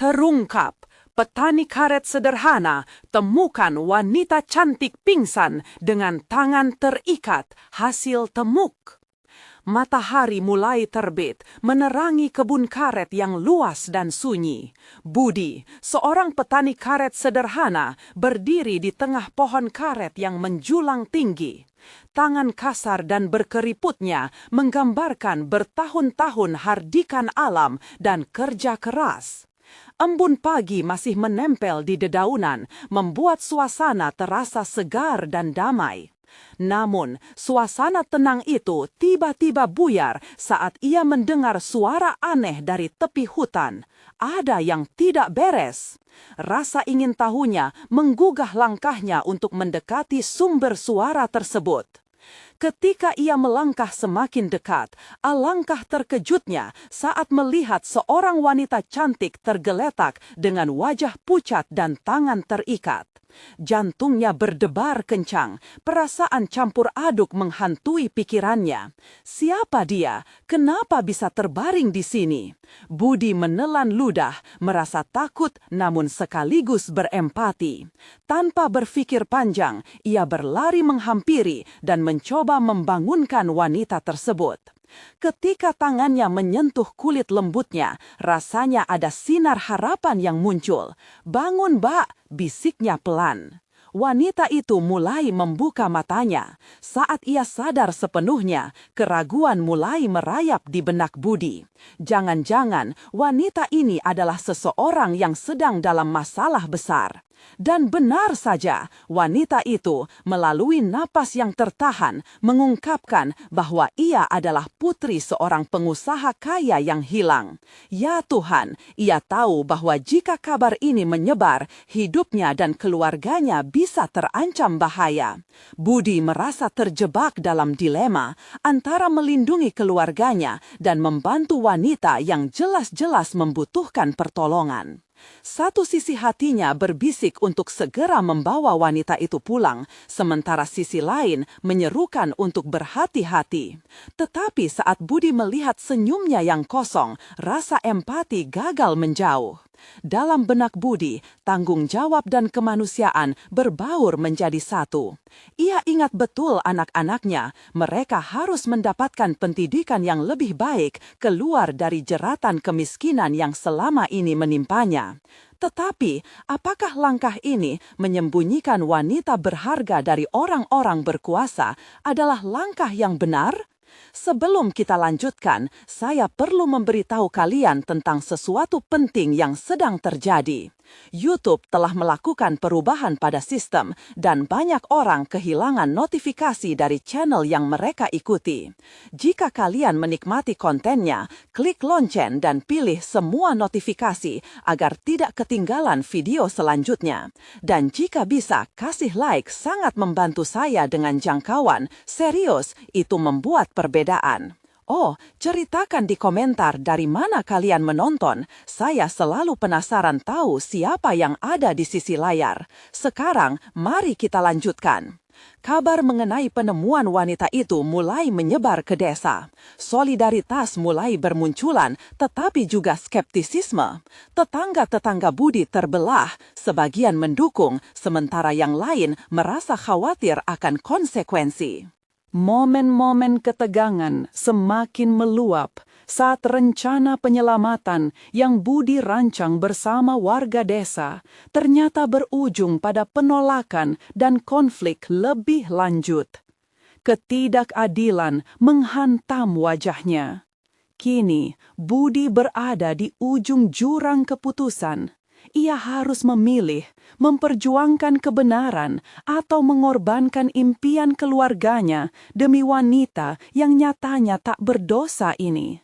Terungkap, petani karet sederhana temukan wanita cantik pingsan dengan tangan terikat hasil temuk. Matahari mulai terbit, menerangi kebun karet yang luas dan sunyi. Budi, seorang petani karet sederhana, berdiri di tengah pohon karet yang menjulang tinggi. Tangan kasar dan berkeriputnya menggambarkan bertahun-tahun hardikan alam dan kerja keras. Embun pagi masih menempel di dedaunan, membuat suasana terasa segar dan damai. Namun, suasana tenang itu tiba-tiba buyar saat ia mendengar suara aneh dari tepi hutan. Ada yang tidak beres. Rasa ingin tahunya menggugah langkahnya untuk mendekati sumber suara tersebut. Ketika ia melangkah semakin dekat, alangkah terkejutnya saat melihat seorang wanita cantik tergeletak dengan wajah pucat dan tangan terikat. Jantungnya berdebar kencang, perasaan campur aduk menghantui pikirannya. Siapa dia? Kenapa bisa terbaring di sini? Budi menelan ludah, merasa takut namun sekaligus berempati. Tanpa berpikir panjang, ia berlari menghampiri dan mencoba membangunkan wanita tersebut. Ketika tangannya menyentuh kulit lembutnya, rasanya ada sinar harapan yang muncul. "Bangun, Mbak," bisiknya pelan. Wanita itu mulai membuka matanya. Saat ia sadar sepenuhnya, keraguan mulai merayap di benak Budi. Jangan-jangan wanita ini adalah seseorang yang sedang dalam masalah besar. Dan benar saja, wanita itu melalui napas yang tertahan mengungkapkan bahwa ia adalah putri seorang pengusaha kaya yang hilang. Ya Tuhan, ia tahu bahwa jika kabar ini menyebar, hidupnya dan keluarganya bisa terancam bahaya. Budi merasa terjebak dalam dilema antara melindungi keluarganya dan membantu wanita yang jelas-jelas membutuhkan pertolongan. Satu sisi hatinya berbisik untuk segera membawa wanita itu pulang, sementara sisi lain menyerukan untuk berhati-hati. Tetapi saat Budi melihat senyumnya yang kosong, rasa empati gagal menjauh. Dalam benak Budi, tanggung jawab dan kemanusiaan berbaur menjadi satu. Ia ingat betul anak-anaknya, mereka harus mendapatkan pendidikan yang lebih baik keluar dari jeratan kemiskinan yang selama ini menimpanya. Tetapi, apakah langkah ini menyembunyikan wanita berharga dari orang-orang berkuasa adalah langkah yang benar? Sebelum kita lanjutkan, saya perlu memberitahu kalian tentang sesuatu penting yang sedang terjadi. YouTube telah melakukan perubahan pada sistem dan banyak orang kehilangan notifikasi dari channel yang mereka ikuti. Jika kalian menikmati kontennya, klik lonceng dan pilih semua notifikasi agar tidak ketinggalan video selanjutnya. Dan jika bisa, kasih like sangat membantu saya dengan jangkauan. Serius, itu membuat perbedaan. Oh, ceritakan di komentar dari mana kalian menonton. Saya selalu penasaran tahu siapa yang ada di sisi layar. Sekarang, mari kita lanjutkan. Kabar mengenai penemuan wanita itu mulai menyebar ke desa. Solidaritas mulai bermunculan, tetapi juga skeptisisme. Tetangga-tetangga Budi terbelah, sebagian mendukung, sementara yang lain merasa khawatir akan konsekuensi. Momen-momen ketegangan semakin meluap saat rencana penyelamatan yang Budi rancang bersama warga desa ternyata berujung pada penolakan dan konflik lebih lanjut. Ketidakadilan menghantam wajahnya. Kini, Budi berada di ujung jurang keputusan. Ia harus memilih, memperjuangkan kebenaran atau mengorbankan impian keluarganya demi wanita yang nyatanya tak berdosa ini.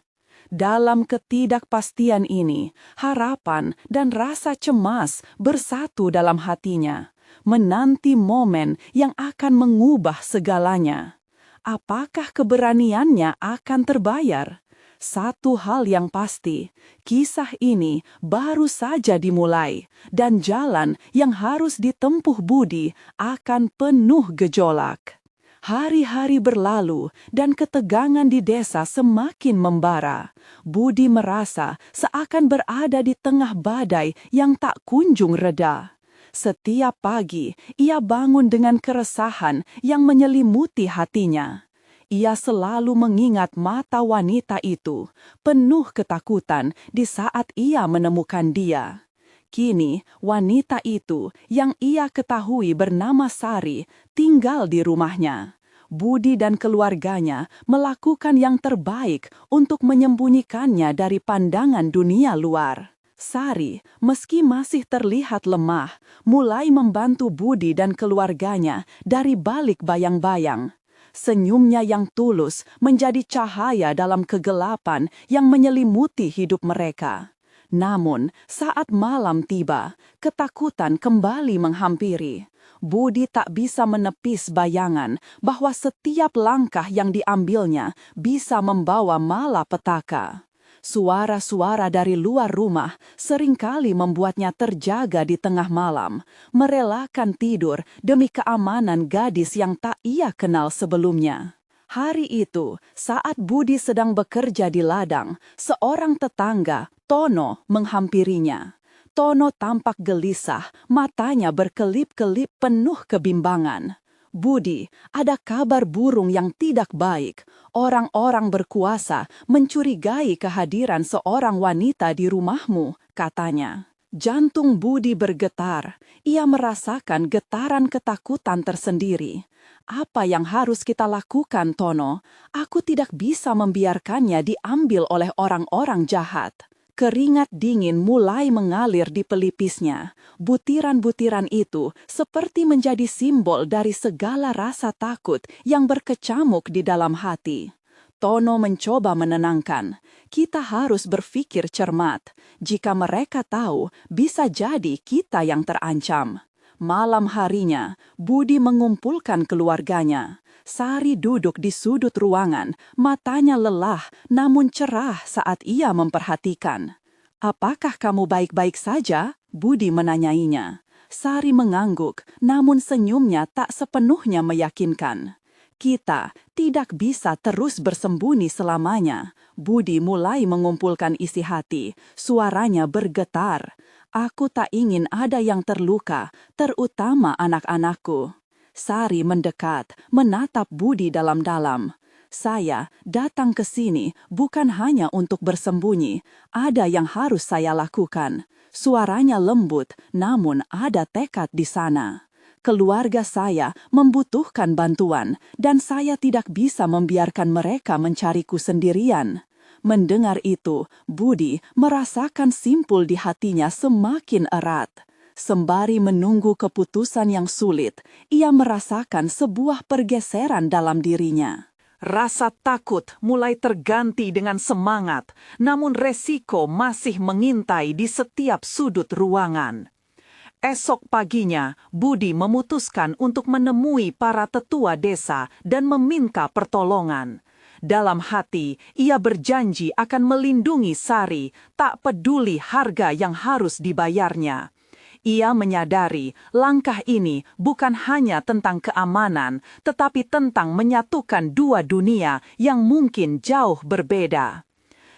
Dalam ketidakpastian ini, harapan dan rasa cemas bersatu dalam hatinya, menanti momen yang akan mengubah segalanya. Apakah keberaniannya akan terbayar? Satu hal yang pasti, kisah ini baru saja dimulai dan jalan yang harus ditempuh Budi akan penuh gejolak. Hari-hari berlalu dan ketegangan di desa semakin membara. Budi merasa seakan berada di tengah badai yang tak kunjung reda. Setiap pagi, ia bangun dengan keresahan yang menyelimuti hatinya. Ia selalu mengingat mata wanita itu, penuh ketakutan di saat ia menemukan dia. Kini, wanita itu yang ia ketahui bernama Sari tinggal di rumahnya. Budi dan keluarganya melakukan yang terbaik untuk menyembunyikannya dari pandangan dunia luar. Sari, meski masih terlihat lemah, mulai membantu Budi dan keluarganya dari balik bayang-bayang. Senyumnya yang tulus menjadi cahaya dalam kegelapan yang menyelimuti hidup mereka. Namun, saat malam tiba, ketakutan kembali menghampiri. Budi tak bisa menepis bayangan bahwa setiap langkah yang diambilnya bisa membawa malapetaka. Suara-suara dari luar rumah seringkali membuatnya terjaga di tengah malam, merelakan tidur demi keamanan gadis yang tak ia kenal sebelumnya. Hari itu, saat Budi sedang bekerja di ladang, seorang tetangga, Tono, menghampirinya. Tono tampak gelisah, matanya berkelip-kelip penuh kebimbangan. Budi, ada kabar burung yang tidak baik. Orang-orang berkuasa mencurigai kehadiran seorang wanita di rumahmu, katanya. Jantung Budi bergetar. Ia merasakan getaran ketakutan tersendiri. Apa yang harus kita lakukan, Tono? Aku tidak bisa membiarkannya diambil oleh orang-orang jahat. Keringat dingin mulai mengalir di pelipisnya. Butiran-butiran itu seperti menjadi simbol dari segala rasa takut yang berkecamuk di dalam hati. Tono mencoba menenangkan. Kita harus berpikir cermat. Jika mereka tahu, bisa jadi kita yang terancam. Malam harinya, Budi mengumpulkan keluarganya. Sari duduk di sudut ruangan, matanya lelah namun cerah saat ia memperhatikan. "Apakah kamu baik-baik saja?" Budi menanyainya. Sari mengangguk, namun senyumnya tak sepenuhnya meyakinkan. "Kita tidak bisa terus bersembunyi selamanya." Budi mulai mengumpulkan isi hati, suaranya bergetar. "Aku tak ingin ada yang terluka, terutama anak-anakku." Sari mendekat, menatap Budi dalam-dalam. "Saya datang ke sini bukan hanya untuk bersembunyi, ada yang harus saya lakukan." Suaranya lembut, namun ada tekad di sana. "Keluarga saya membutuhkan bantuan, dan saya tidak bisa membiarkan mereka mencariku sendirian." Mendengar itu, Budi merasakan simpul di hatinya semakin erat. Sembari menunggu keputusan yang sulit, ia merasakan sebuah pergeseran dalam dirinya. Rasa takut mulai terganti dengan semangat, namun resiko masih mengintai di setiap sudut ruangan. Esok paginya, Budi memutuskan untuk menemui para tetua desa dan meminta pertolongan. Dalam hati, ia berjanji akan melindungi Sari, tak peduli harga yang harus dibayarnya. Ia menyadari langkah ini bukan hanya tentang keamanan, tetapi tentang menyatukan dua dunia yang mungkin jauh berbeda.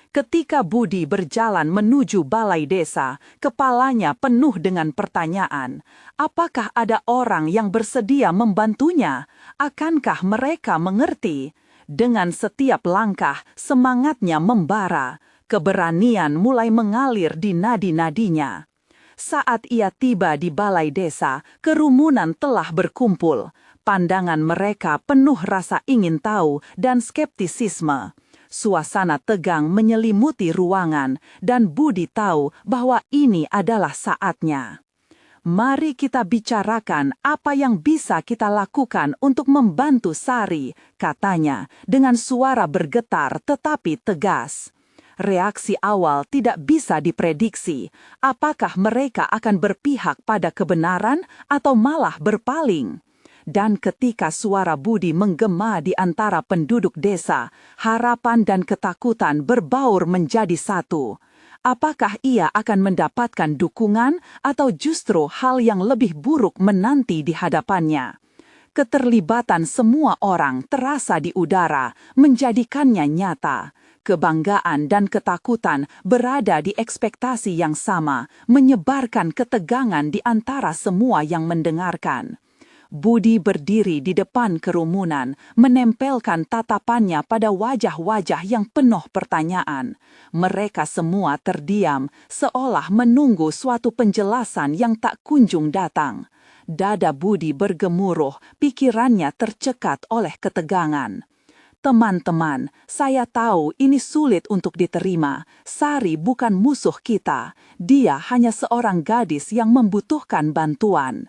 Ketika Budi berjalan menuju balai desa, kepalanya penuh dengan pertanyaan. Apakah ada orang yang bersedia membantunya? Akankah mereka mengerti? Dengan setiap langkah, semangatnya membara. Keberanian mulai mengalir di nadi-nadinya. Saat ia tiba di balai desa, kerumunan telah berkumpul. Pandangan mereka penuh rasa ingin tahu dan skeptisisme. Suasana tegang menyelimuti ruangan, dan Budi tahu bahwa ini adalah saatnya. "Mari kita bicarakan apa yang bisa kita lakukan untuk membantu Sari," katanya dengan suara bergetar tetapi tegas. Reaksi awal tidak bisa diprediksi. Apakah mereka akan berpihak pada kebenaran atau malah berpaling? Dan ketika suara Budi menggema di antara penduduk desa, harapan dan ketakutan berbaur menjadi satu. Apakah ia akan mendapatkan dukungan atau justru hal yang lebih buruk menanti di hadapannya? Keterlibatan semua orang terasa di udara, menjadikannya nyata. Kebanggaan dan ketakutan berada di ekspektasi yang sama, menyebarkan ketegangan di antara semua yang mendengarkan. Budi berdiri di depan kerumunan, menempelkan tatapannya pada wajah-wajah yang penuh pertanyaan. Mereka semua terdiam, seolah menunggu suatu penjelasan yang tak kunjung datang. Dada Budi bergemuruh, pikirannya tercekat oleh ketegangan. Teman-teman, saya tahu ini sulit untuk diterima. Sari bukan musuh kita. Dia hanya seorang gadis yang membutuhkan bantuan.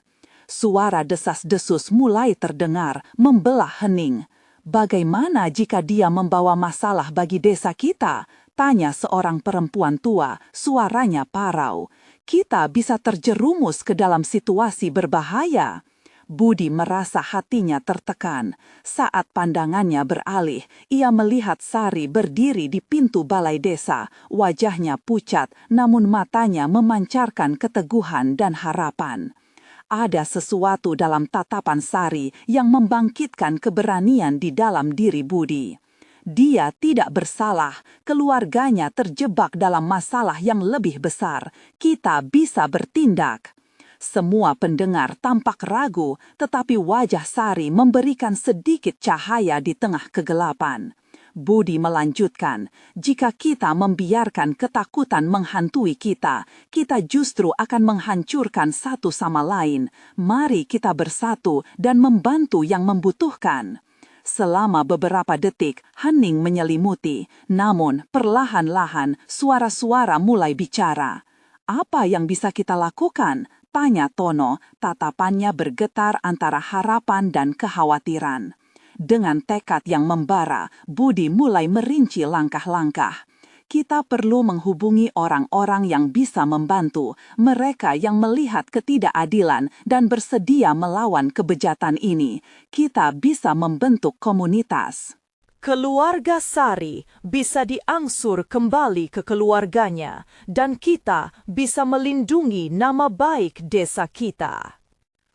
Suara desas-desus mulai terdengar, membelah hening. Bagaimana jika dia membawa masalah bagi desa kita? Tanya seorang perempuan tua, suaranya parau. Kita bisa terjerumus ke dalam situasi berbahaya. Budi merasa hatinya tertekan. Saat pandangannya beralih, ia melihat Sari berdiri di pintu balai desa. Wajahnya pucat, namun matanya memancarkan keteguhan dan harapan. Ada sesuatu dalam tatapan Sari yang membangkitkan keberanian di dalam diri Budi. Dia tidak bersalah, keluarganya terjebak dalam masalah yang lebih besar. Kita bisa bertindak. Semua pendengar tampak ragu, tetapi wajah Sari memberikan sedikit cahaya di tengah kegelapan. Budi melanjutkan, jika kita membiarkan ketakutan menghantui kita, kita justru akan menghancurkan satu sama lain. Mari kita bersatu dan membantu yang membutuhkan. Selama beberapa detik, hening menyelimuti, namun perlahan-lahan suara-suara mulai bicara. Apa yang bisa kita lakukan? Tanya Tono, tatapannya bergetar antara harapan dan kekhawatiran. Dengan tekad yang membara, Budi mulai merinci langkah-langkah. Kita perlu menghubungi orang-orang yang bisa membantu, mereka yang melihat ketidakadilan dan bersedia melawan kebejatan ini. Kita bisa membentuk komunitas. Keluarga Sari bisa diangsur kembali ke keluarganya, dan kita bisa melindungi nama baik desa kita.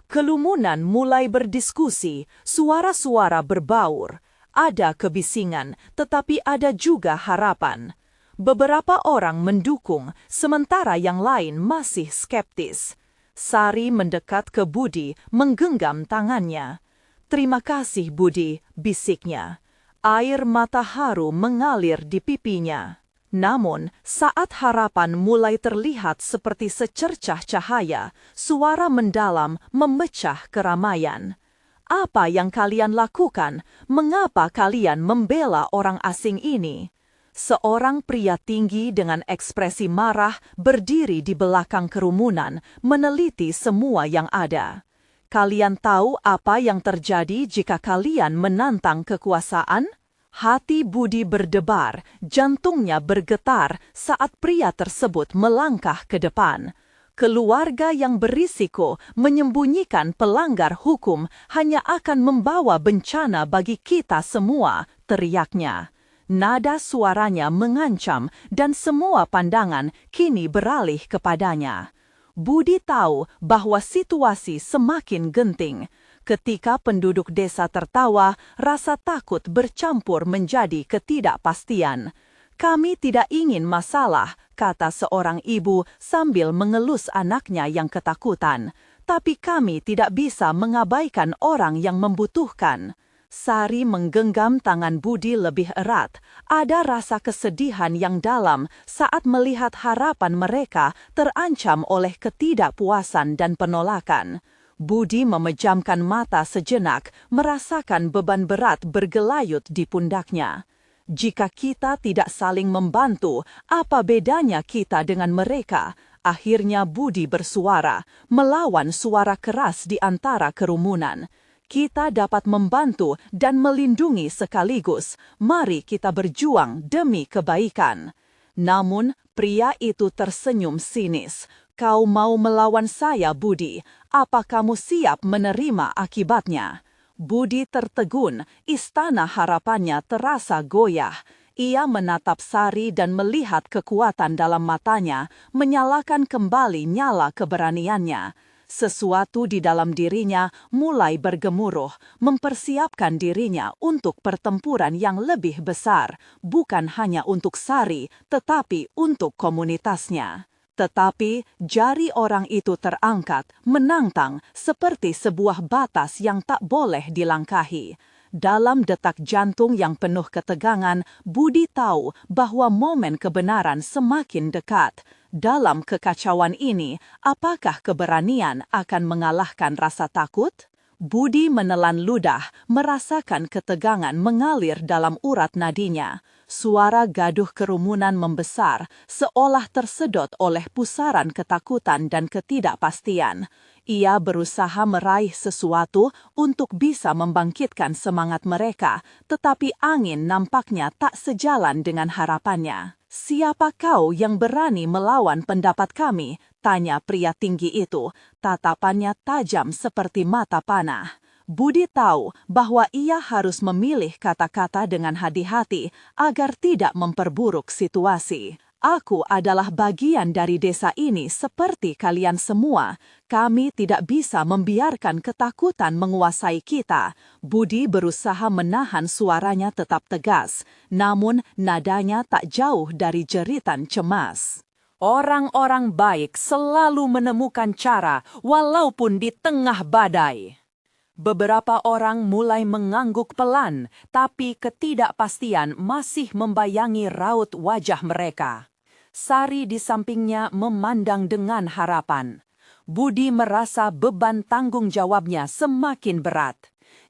Kerumunan mulai berdiskusi, suara-suara berbaur. Ada kebisingan, tetapi ada juga harapan. Beberapa orang mendukung, sementara yang lain masih skeptis. Sari mendekat ke Budi, menggenggam tangannya. "Terima kasih, Budi," bisiknya. Air mata haru mengalir di pipinya. Namun, saat harapan mulai terlihat seperti secercah cahaya, suara mendalam memecah keramaian. "Apa yang kalian lakukan? Mengapa kalian membela orang asing ini?" Seorang pria tinggi dengan ekspresi marah berdiri di belakang kerumunan, meneliti semua yang ada. "Kalian tahu apa yang terjadi jika kalian menantang kekuasaan?" Hati Budi berdebar, jantungnya bergetar saat pria tersebut melangkah ke depan. Keluarga yang berisiko menyembunyikan pelanggar hukum hanya akan membawa bencana bagi kita semua, teriaknya. Nada suaranya mengancam dan semua pandangan kini beralih kepadanya. Budi tahu bahwa situasi semakin genting. Ketika penduduk desa tertawa, rasa takut bercampur menjadi ketidakpastian. "Kami tidak ingin masalah," kata seorang ibu sambil mengelus anaknya yang ketakutan. "Tapi kami tidak bisa mengabaikan orang yang membutuhkan." Sari menggenggam tangan Budi lebih erat. Ada rasa kesedihan yang dalam saat melihat harapan mereka terancam oleh ketidakpuasan dan penolakan. Budi memejamkan mata sejenak, merasakan beban berat bergelayut di pundaknya. Jika kita tidak saling membantu, apa bedanya kita dengan mereka? Akhirnya Budi bersuara, melawan suara keras di antara kerumunan. Kita dapat membantu dan melindungi sekaligus. Mari kita berjuang demi kebaikan. Namun, pria itu tersenyum sinis. "Kau mau melawan saya, Budi? Apa kamu siap menerima akibatnya?" Budi tertegun, istana harapannya terasa goyah. Ia menatap Sari dan melihat kekuatan dalam matanya, menyalakan kembali nyala keberaniannya. Sesuatu di dalam dirinya mulai bergemuruh, mempersiapkan dirinya untuk pertempuran yang lebih besar, bukan hanya untuk Sari, tetapi untuk komunitasnya. Tetapi jari orang itu terangkat, menantang seperti sebuah batas yang tak boleh dilangkahi. Dalam detak jantung yang penuh ketegangan, Budi tahu bahwa momen kebenaran semakin dekat. Dalam kekacauan ini, apakah keberanian akan mengalahkan rasa takut? Budi menelan ludah, merasakan ketegangan mengalir dalam urat nadinya. Suara gaduh kerumunan membesar, seolah tersedot oleh pusaran ketakutan dan ketidakpastian. Ia berusaha meraih sesuatu untuk bisa membangkitkan semangat mereka, tetapi angin nampaknya tak sejalan dengan harapannya. "Siapa kau yang berani melawan pendapat kami?" tanya pria tinggi itu, tatapannya tajam seperti mata panah. Budi tahu bahwa ia harus memilih kata-kata dengan hati-hati agar tidak memperburuk situasi. "Aku adalah bagian dari desa ini seperti kalian semua. Kami tidak bisa membiarkan ketakutan menguasai kita." Budi berusaha menahan suaranya tetap tegas, namun nadanya tak jauh dari jeritan cemas. "Orang-orang baik selalu menemukan cara walaupun di tengah badai." Beberapa orang mulai mengangguk pelan, tapi ketidakpastian masih membayangi raut wajah mereka. Sari di sampingnya memandang dengan harapan. Budi merasa beban tanggung jawabnya semakin berat.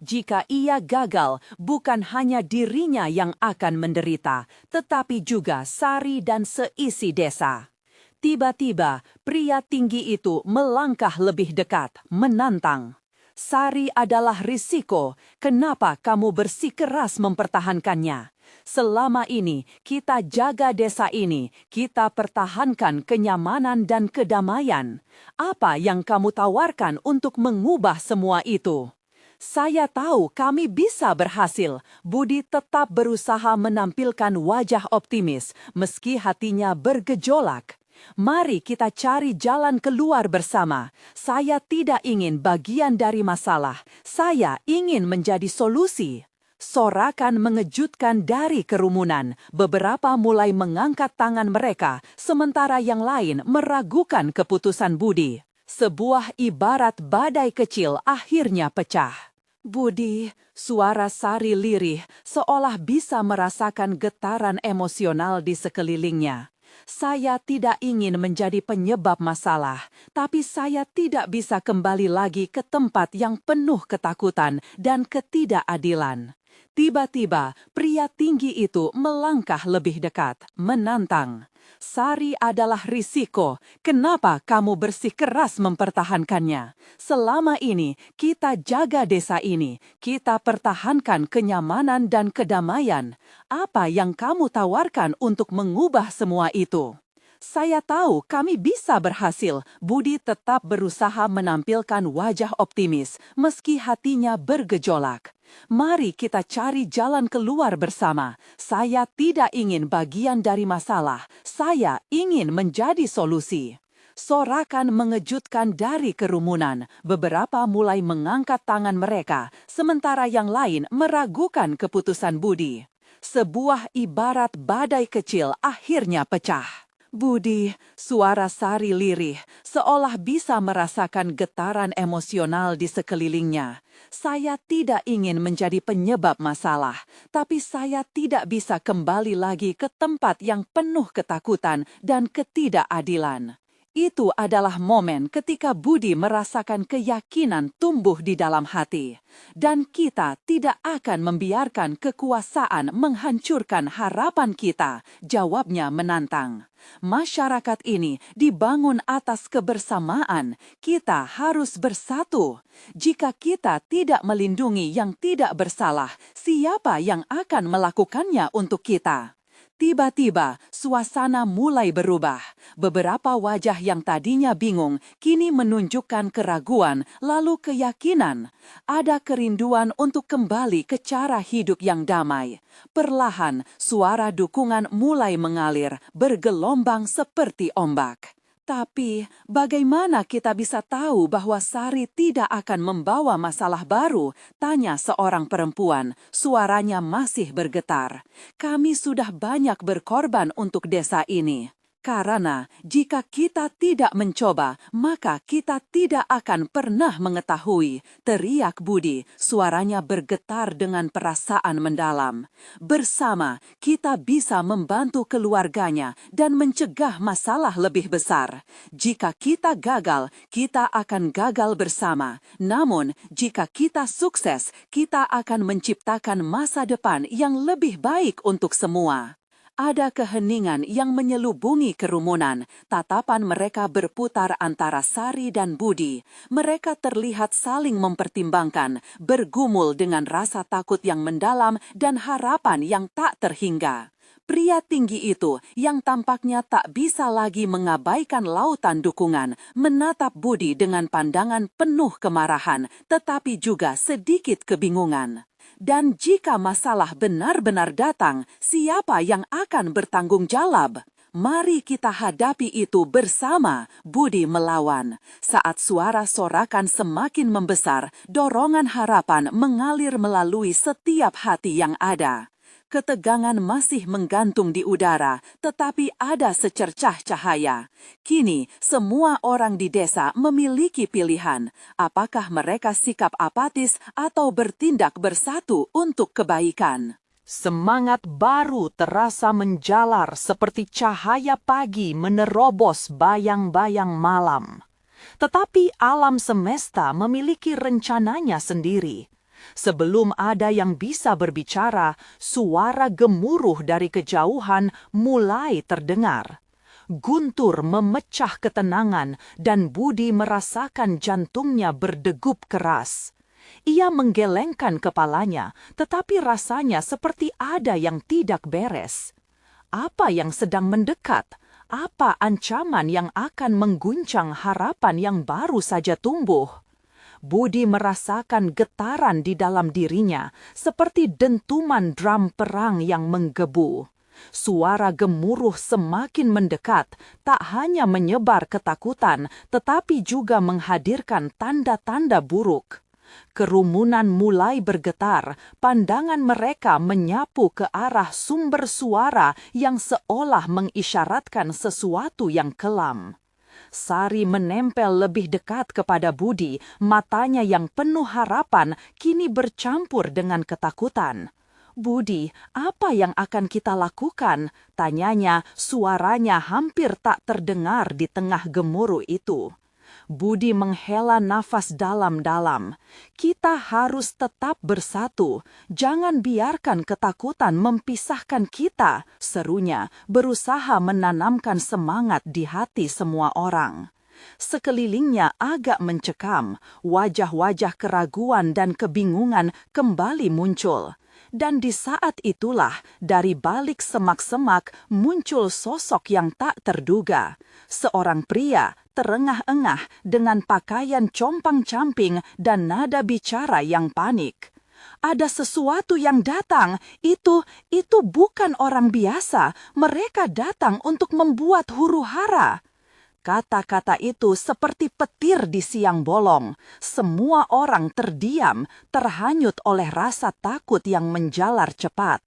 Jika ia gagal, bukan hanya dirinya yang akan menderita, tetapi juga Sari dan seisi desa. Tiba-tiba, pria tinggi itu melangkah lebih dekat, menantang. "Sari adalah risiko. Kenapa kamu bersikeras mempertahankannya? Selama ini kita jaga desa ini, kita pertahankan kenyamanan dan kedamaian. Apa yang kamu tawarkan untuk mengubah semua itu?" "Saya tahu kami bisa berhasil." Budi tetap berusaha menampilkan wajah optimis, meski hatinya bergejolak. "Mari kita cari jalan keluar bersama. Saya tidak ingin bagian dari masalah. Saya ingin menjadi solusi." Sorakan mengejutkan dari kerumunan. Beberapa mulai mengangkat tangan mereka, sementara yang lain meragukan keputusan Budi. Sebuah ibarat badai kecil akhirnya pecah. "Budi," suara Sari lirih, seolah bisa merasakan getaran emosional di sekelilingnya. "Saya tidak ingin menjadi penyebab masalah, tapi saya tidak bisa kembali lagi ke tempat yang penuh ketakutan dan ketidakadilan." Tiba-tiba, pria tinggi itu melangkah lebih dekat, menantang. "Sari adalah risiko. Kenapa kamu bersikeras mempertahankannya? Selama ini, kita jaga desa ini. Kita pertahankan kenyamanan dan kedamaian. Apa yang kamu tawarkan untuk mengubah semua itu?" "Saya tahu kami bisa berhasil." Budi tetap berusaha menampilkan wajah optimis, meski hatinya bergejolak. "Mari kita cari jalan keluar bersama. Saya tidak ingin bagian dari masalah. Saya ingin menjadi solusi." Sorakan mengejutkan dari kerumunan. Beberapa mulai mengangkat tangan mereka, sementara yang lain meragukan keputusan Budi. Sebuah ibarat badai kecil akhirnya pecah. "Budi," suara Sari lirih, seolah bisa merasakan getaran emosional di sekelilingnya. "Saya tidak ingin menjadi penyebab masalah, tapi saya tidak bisa kembali lagi ke tempat yang penuh ketakutan dan ketidakadilan." Itu adalah momen ketika Budi merasakan keyakinan tumbuh di dalam hati. Dan kita tidak akan membiarkan kekuasaan menghancurkan harapan kita, jawabnya menantang. "Masyarakat ini dibangun atas kebersamaan. Kita harus bersatu. Jika kita tidak melindungi yang tidak bersalah, siapa yang akan melakukannya untuk kita?" Tiba-tiba, suasana mulai berubah. Beberapa wajah yang tadinya bingung kini menunjukkan keraguan, lalu keyakinan. Ada kerinduan untuk kembali ke cara hidup yang damai. Perlahan, suara dukungan mulai mengalir, bergelombang seperti ombak. Tapi, bagaimana kita bisa tahu bahwa Sari tidak akan membawa masalah baru? Tanya seorang perempuan, suaranya masih bergetar. Kami sudah banyak berkorban untuk desa ini. Karena jika kita tidak mencoba, maka kita tidak akan pernah mengetahui, teriak Budi, suaranya bergetar dengan perasaan mendalam. Bersama, kita bisa membantu keluarganya dan mencegah masalah lebih besar. Jika kita gagal, kita akan gagal bersama. Namun, jika kita sukses, kita akan menciptakan masa depan yang lebih baik untuk semua. Ada keheningan yang menyelubungi kerumunan. Tatapan mereka berputar antara Sari dan Budi. Mereka terlihat saling mempertimbangkan, bergumul dengan rasa takut yang mendalam dan harapan yang tak terhingga. Pria tinggi itu, yang tampaknya tak bisa lagi mengabaikan lautan dukungan, menatap Budi dengan pandangan penuh kemarahan, tetapi juga sedikit kebingungan. Dan jika masalah benar-benar datang, siapa yang akan bertanggung jawab? Mari kita hadapi itu bersama, Budi melawan. Saat suara sorakan semakin membesar, dorongan harapan mengalir melalui setiap hati yang ada. Ketegangan masih menggantung di udara, tetapi ada secercah cahaya. Kini, semua orang di desa memiliki pilihan. Apakah mereka sikap apatis atau bertindak bersatu untuk kebaikan? Semangat baru terasa menjalar seperti cahaya pagi menerobos bayang-bayang malam. Tetapi alam semesta memiliki rencananya sendiri. Sebelum ada yang bisa berbicara, suara gemuruh dari kejauhan mulai terdengar. Guntur memecah ketenangan dan Budi merasakan jantungnya berdegup keras. Ia menggelengkan kepalanya, tetapi rasanya seperti ada yang tidak beres. Apa yang sedang mendekat? Apa ancaman yang akan mengguncang harapan yang baru saja tumbuh? Budi merasakan getaran di dalam dirinya, seperti dentuman drum perang yang menggebu. Suara gemuruh semakin mendekat, tak hanya menyebar ketakutan, tetapi juga menghadirkan tanda-tanda buruk. Kerumunan mulai bergetar, pandangan mereka menyapu ke arah sumber suara yang seolah mengisyaratkan sesuatu yang kelam. Sari menempel lebih dekat kepada Budi, matanya yang penuh harapan kini bercampur dengan ketakutan. "Budi, apa yang akan kita lakukan?" tanyanya, suaranya hampir tak terdengar di tengah gemuruh itu. Budi menghela nafas dalam-dalam. "Kita harus tetap bersatu. Jangan biarkan ketakutan memisahkan kita," serunya, berusaha menanamkan semangat di hati semua orang. Sekelilingnya agak mencekam, wajah-wajah keraguan dan kebingungan kembali muncul. Dan di saat itulah, dari balik semak-semak muncul sosok yang tak terduga. Seorang pria terengah-engah dengan pakaian compang-camping dan nada bicara yang panik. "Ada sesuatu yang datang. Itu bukan orang biasa. Mereka datang untuk membuat huru-hara." Kata-kata itu seperti petir di siang bolong. Semua orang terdiam, terhanyut oleh rasa takut yang menjalar cepat.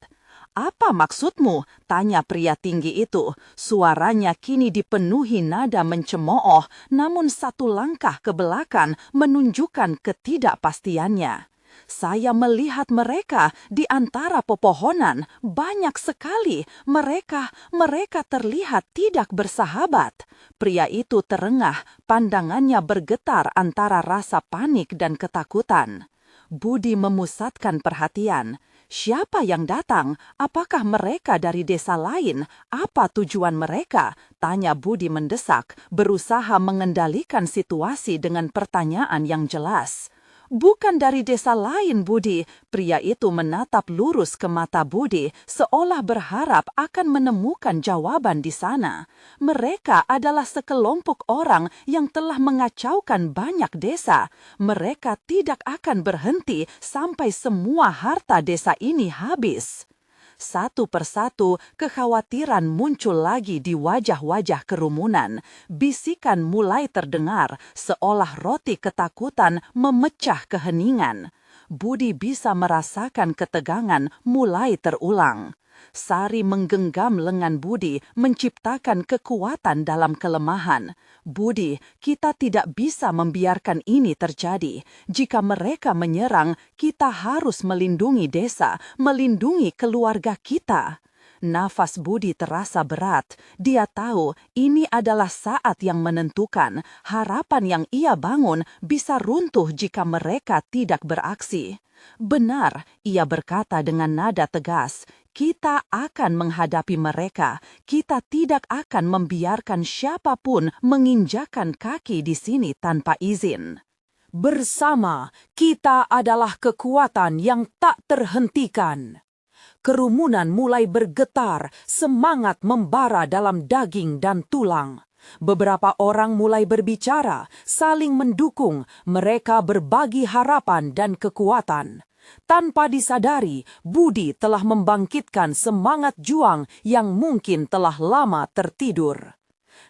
"Apa maksudmu?" tanya pria tinggi itu. Suaranya kini dipenuhi nada mencemooh, namun satu langkah ke belakang menunjukkan ketidakpastiannya. "Saya melihat mereka di antara pepohonan, banyak sekali. Mereka terlihat tidak bersahabat." Pria itu terengah, pandangannya bergetar antara rasa panik dan ketakutan. Budi memusatkan perhatian. "Siapa yang datang? Apakah mereka dari desa lain? Apa tujuan mereka?" tanya Budi mendesak, berusaha mengendalikan situasi dengan pertanyaan yang jelas. "Bukan dari desa lain, Budi." Pria itu menatap lurus ke mata Budi, seolah berharap akan menemukan jawaban di sana. "Mereka adalah sekelompok orang yang telah mengacaukan banyak desa. Mereka tidak akan berhenti sampai semua harta desa ini habis." Satu persatu kekhawatiran muncul lagi di wajah-wajah kerumunan. Bisikan mulai terdengar seolah roti ketakutan memecah keheningan. Budi bisa merasakan ketegangan mulai terulang. Sari menggenggam lengan Budi, menciptakan kekuatan dalam kelemahan. Budi, kita tidak bisa membiarkan ini terjadi. Jika mereka menyerang, kita harus melindungi desa, melindungi keluarga kita. Nafas Budi terasa berat. Dia tahu ini adalah saat yang menentukan. Harapan yang ia bangun bisa runtuh jika mereka tidak beraksi. Benar, ia berkata dengan nada tegas, kita akan menghadapi mereka. Kita tidak akan membiarkan siapapun menginjakan kaki di sini tanpa izin. Bersama, kita adalah kekuatan yang tak terhentikan. Kerumunan mulai bergetar, semangat membara dalam daging dan tulang. Beberapa orang mulai berbicara, saling mendukung, mereka berbagi harapan dan kekuatan. Tanpa disadari, Budi telah membangkitkan semangat juang yang mungkin telah lama tertidur.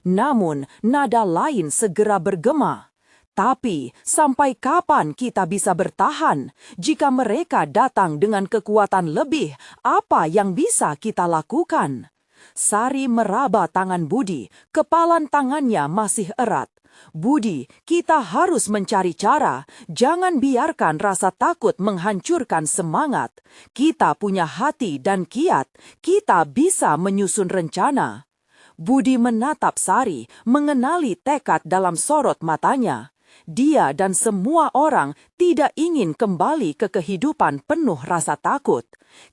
Namun, nada lain segera bergema. Tapi, sampai kapan kita bisa bertahan? Jika mereka datang dengan kekuatan lebih, apa yang bisa kita lakukan? Sari meraba tangan Budi, kepalan tangannya masih erat. Budi, kita harus mencari cara. Jangan biarkan rasa takut menghancurkan semangat. Kita punya hati dan kiat. Kita bisa menyusun rencana. Budi menatap Sari, mengenali tekad dalam sorot matanya. Dia dan semua orang tidak ingin kembali ke kehidupan penuh rasa takut.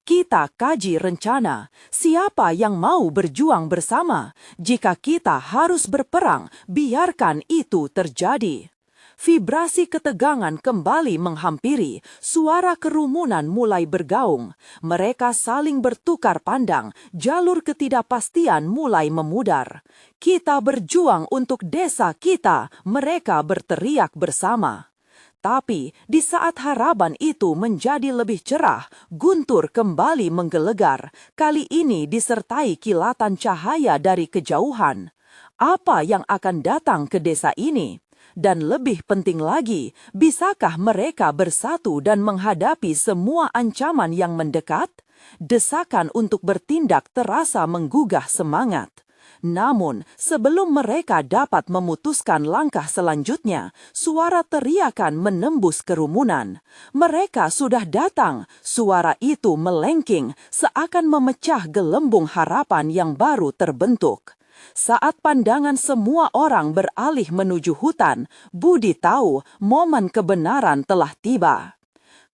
Kita kaji rencana. Siapa yang mau berjuang bersama? Jika kita harus berperang, biarkan itu terjadi. Vibrasi ketegangan kembali menghampiri, suara kerumunan mulai bergaung. Mereka saling bertukar pandang, jalur ketidakpastian mulai memudar. Kita berjuang untuk desa kita, mereka berteriak bersama. Tapi, di saat harapan itu menjadi lebih cerah, guntur kembali menggelegar, kali ini disertai kilatan cahaya dari kejauhan. Apa yang akan datang ke desa ini? Dan lebih penting lagi, bisakah mereka bersatu dan menghadapi semua ancaman yang mendekat? Desakan untuk bertindak terasa menggugah semangat. Namun, sebelum mereka dapat memutuskan langkah selanjutnya, suara teriakan menembus kerumunan. Mereka sudah datang, suara itu melengking, seakan memecah gelembung harapan yang baru terbentuk. Saat pandangan semua orang beralih menuju hutan, Budi tahu momen kebenaran telah tiba.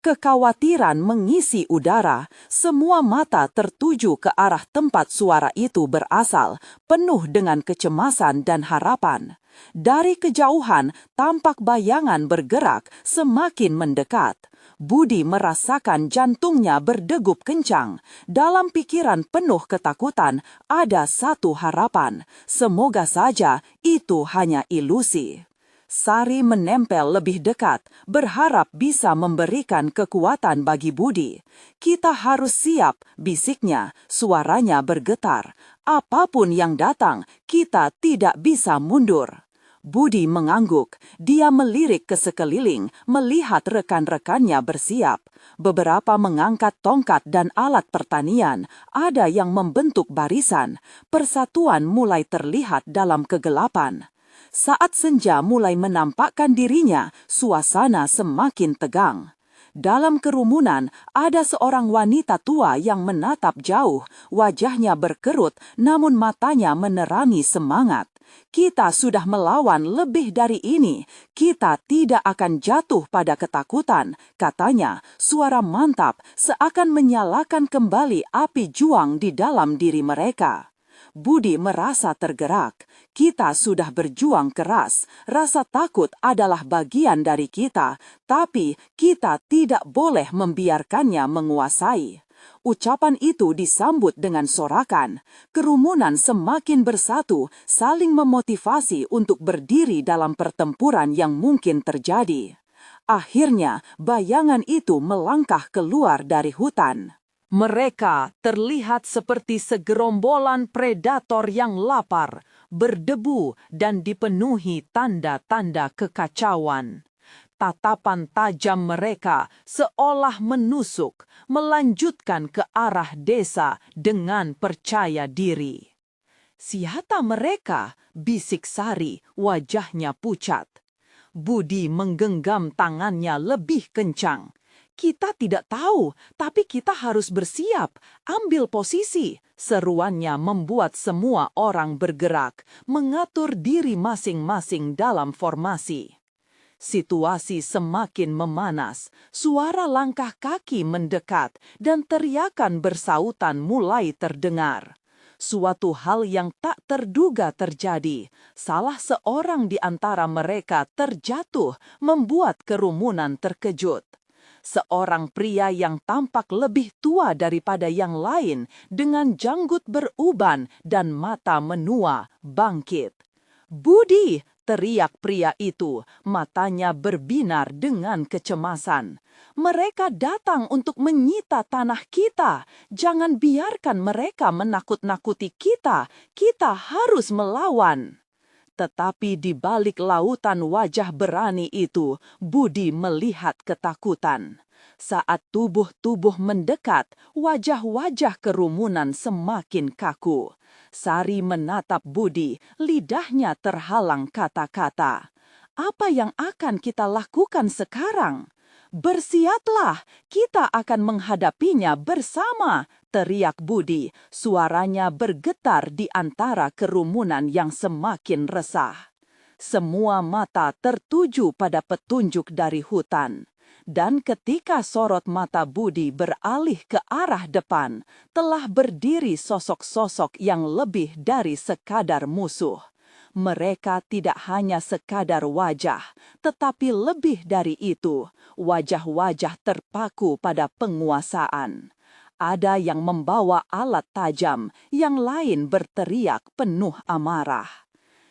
Kekhawatiran mengisi udara, semua mata tertuju ke arah tempat suara itu berasal, penuh dengan kecemasan dan harapan. Dari kejauhan, tampak bayangan bergerak, semakin mendekat. Budi merasakan jantungnya berdegup kencang. Dalam pikiran penuh ketakutan, ada satu harapan. Semoga saja itu hanya ilusi. Sari menempel lebih dekat, berharap bisa memberikan kekuatan bagi Budi. Kita harus siap, bisiknya, suaranya bergetar. Apapun yang datang, kita tidak bisa mundur. Budi mengangguk. Dia melirik ke sekeliling, melihat rekan-rekannya bersiap. Beberapa mengangkat tongkat dan alat pertanian. Ada yang membentuk barisan. Persatuan mulai terlihat dalam kegelapan. Saat senja mulai menampakkan dirinya, suasana semakin tegang. Dalam kerumunan, ada seorang wanita tua yang menatap jauh. Wajahnya berkerut, namun matanya menerangi semangat. Kita sudah melawan lebih dari ini. Kita tidak akan jatuh pada ketakutan, katanya. Suara mantap seakan menyalakan kembali api juang di dalam diri mereka. Budi merasa tergerak. Kita sudah berjuang keras. Rasa takut adalah bagian dari kita, tapi kita tidak boleh membiarkannya menguasai. Ucapan itu disambut dengan sorakan. Kerumunan semakin bersatu, saling memotivasi untuk berdiri dalam pertempuran yang mungkin terjadi. Akhirnya, bayangan itu melangkah keluar dari hutan. Mereka terlihat seperti segerombolan predator yang lapar, berdebu, dan dipenuhi tanda-tanda kekacauan. Tatapan tajam mereka seolah menusuk, melanjutkan ke arah desa dengan percaya diri. "Siapa mereka?" bisik Sari, wajahnya pucat. Budi menggenggam tangannya lebih kencang. "Kita tidak tahu, tapi kita harus bersiap. Ambil posisi." Seruannya membuat semua orang bergerak, mengatur diri masing-masing dalam formasi. Situasi semakin memanas, suara langkah kaki mendekat, dan teriakan bersautan mulai terdengar. Suatu hal yang tak terduga terjadi. Salah seorang di antara mereka terjatuh, membuat kerumunan terkejut. Seorang pria yang tampak lebih tua daripada yang lain, dengan janggut beruban dan mata menua, bangkit. "Budi!" teriak pria itu, matanya berbinar dengan kecemasan. "Mereka datang untuk menyita tanah kita. Jangan biarkan mereka menakut-nakuti kita. Kita harus melawan." Tetapi di balik lautan wajah berani itu, Budi melihat ketakutan. Saat tubuh-tubuh mendekat, wajah-wajah kerumunan semakin kaku. Sari menatap Budi, lidahnya terhalang kata-kata. "Apa yang akan kita lakukan sekarang?" "Bersiaplah, kita akan menghadapinya bersama," teriak Budi, suaranya bergetar di antara kerumunan yang semakin resah. Semua mata tertuju pada petunjuk dari hutan. Dan ketika sorot mata Budi beralih ke arah depan, telah berdiri sosok-sosok yang lebih dari sekadar musuh. Mereka tidak hanya sekadar wajah, tetapi lebih dari itu, wajah-wajah terpaku pada penguasaan. Ada yang membawa alat tajam, yang lain berteriak penuh amarah.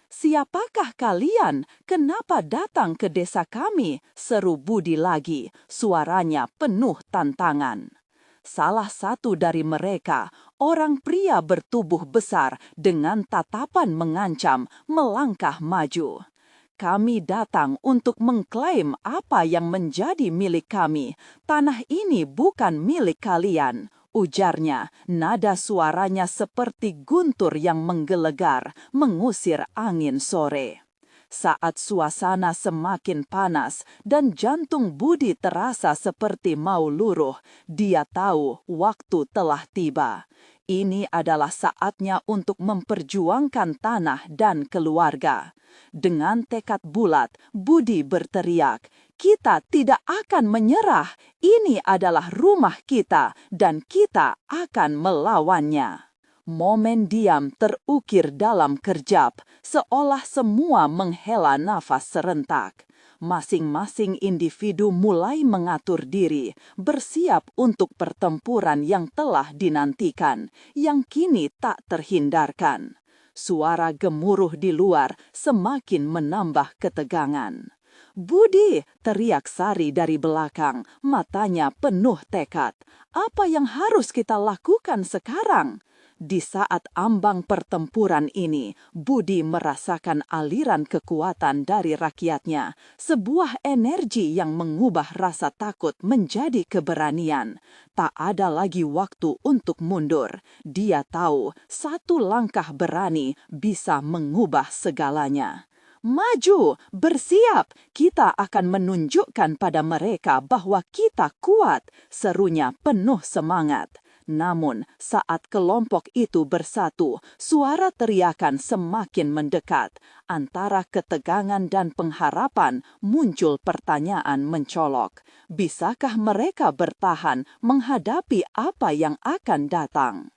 "Siapakah kalian? Kenapa datang ke desa kami?" seru Budi lagi, suaranya penuh tantangan. Salah satu dari mereka, orang pria bertubuh besar dengan tatapan mengancam, melangkah maju. "Kami datang untuk mengklaim apa yang menjadi milik kami. Tanah ini bukan milik kalian," ujarnya. Nada suaranya seperti guntur yang menggelegar, mengusir angin sore. Saat suasana semakin panas dan jantung Budi terasa seperti mau luruh, dia tahu waktu telah tiba. Ini adalah saatnya untuk memperjuangkan tanah dan keluarga. Dengan tekad bulat, Budi berteriak, "Kita tidak akan menyerah. Ini adalah rumah kita dan kita akan melawannya." Momen diam terukir dalam kejap, seolah semua menghela nafas serentak. Masing-masing individu mulai mengatur diri, bersiap untuk pertempuran yang telah dinantikan, yang kini tak terhindarkan. Suara gemuruh di luar semakin menambah ketegangan. "Budi!" teriak Sari dari belakang, matanya penuh tekad. "Apa yang harus kita lakukan sekarang?" Di saat ambang pertempuran ini, Budi merasakan aliran kekuatan dari rakyatnya, sebuah energi yang mengubah rasa takut menjadi keberanian. Tak ada lagi waktu untuk mundur. Dia tahu satu langkah berani bisa mengubah segalanya. "Maju, bersiap, kita akan menunjukkan pada mereka bahwa kita kuat," serunya penuh semangat. Namun, saat kelompok itu bersatu, suara teriakan semakin mendekat. Antara ketegangan dan pengharapan, muncul pertanyaan mencolok. Bisakah mereka bertahan menghadapi apa yang akan datang?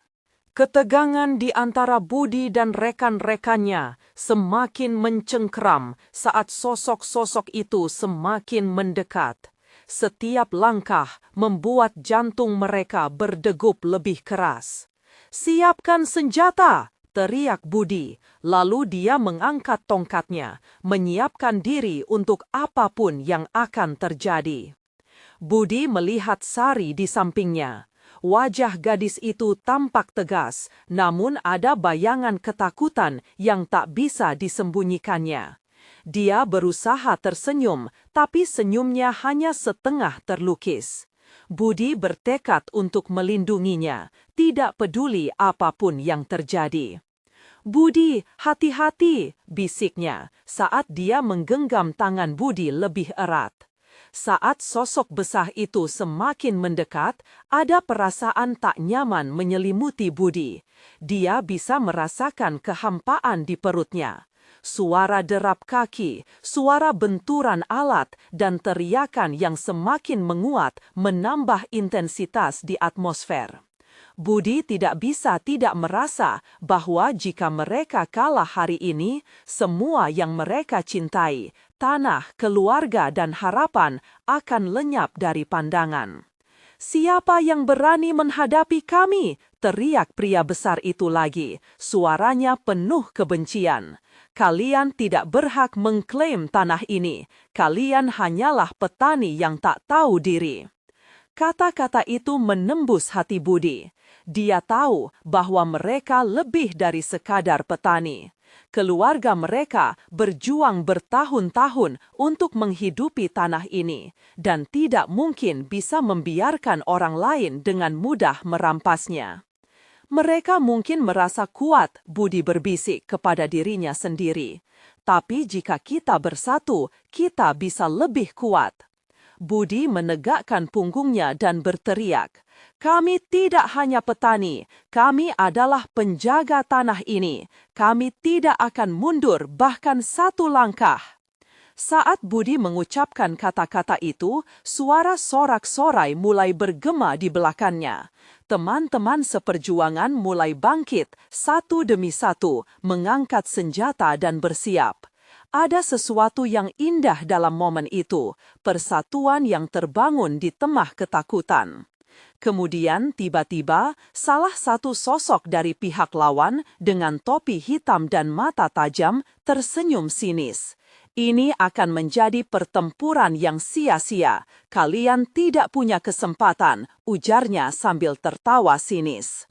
Ketegangan di antara Budi dan rekan-rekannya semakin mencengkeram saat sosok-sosok itu semakin mendekat. Setiap langkah membuat jantung mereka berdegup lebih keras. "Siapkan senjata!" teriak Budi. Lalu dia mengangkat tongkatnya, menyiapkan diri untuk apapun yang akan terjadi. Budi melihat Sari di sampingnya. Wajah gadis itu tampak tegas, namun ada bayangan ketakutan yang tak bisa disembunyikannya. Dia berusaha tersenyum, tapi senyumnya hanya setengah terlukis. Budi bertekad untuk melindunginya, tidak peduli apapun yang terjadi. "Budi, hati-hati," bisiknya saat dia menggenggam tangan Budi lebih erat. Saat sosok besar itu semakin mendekat, ada perasaan tak nyaman menyelimuti Budi. Dia bisa merasakan kehampaan di perutnya. Suara derap kaki, suara benturan alat, dan teriakan yang semakin menguat menambah intensitas di atmosfer. Budi tidak bisa tidak merasa bahwa jika mereka kalah hari ini, semua yang mereka cintai, tanah, keluarga, dan harapan akan lenyap dari pandangan. "Siapa yang berani menghadapi kami?" teriak pria besar itu lagi, suaranya penuh kebencian. "Kalian tidak berhak mengklaim tanah ini. Kalian hanyalah petani yang tak tahu diri." Kata-kata itu menembus hati Budi. Dia tahu bahwa mereka lebih dari sekadar petani. Keluarga mereka berjuang bertahun-tahun untuk menghidupi tanah ini, dan tidak mungkin bisa membiarkan orang lain dengan mudah merampasnya. "Mereka mungkin merasa kuat," Budi berbisik kepada dirinya sendiri. "Tapi jika kita bersatu, kita bisa lebih kuat." Budi menegakkan punggungnya dan berteriak, "Kami tidak hanya petani, kami adalah penjaga tanah ini. Kami tidak akan mundur bahkan satu langkah." Saat Budi mengucapkan kata-kata itu, suara sorak-sorai mulai bergema di belakangnya. Teman-teman seperjuangan mulai bangkit, satu demi satu, mengangkat senjata dan bersiap. Ada sesuatu yang indah dalam momen itu, persatuan yang terbangun di tengah ketakutan. Kemudian tiba-tiba salah satu sosok dari pihak lawan dengan topi hitam dan mata tajam tersenyum sinis. "Ini akan menjadi pertempuran yang sia-sia. Kalian tidak punya kesempatan," ujarnya sambil tertawa sinis.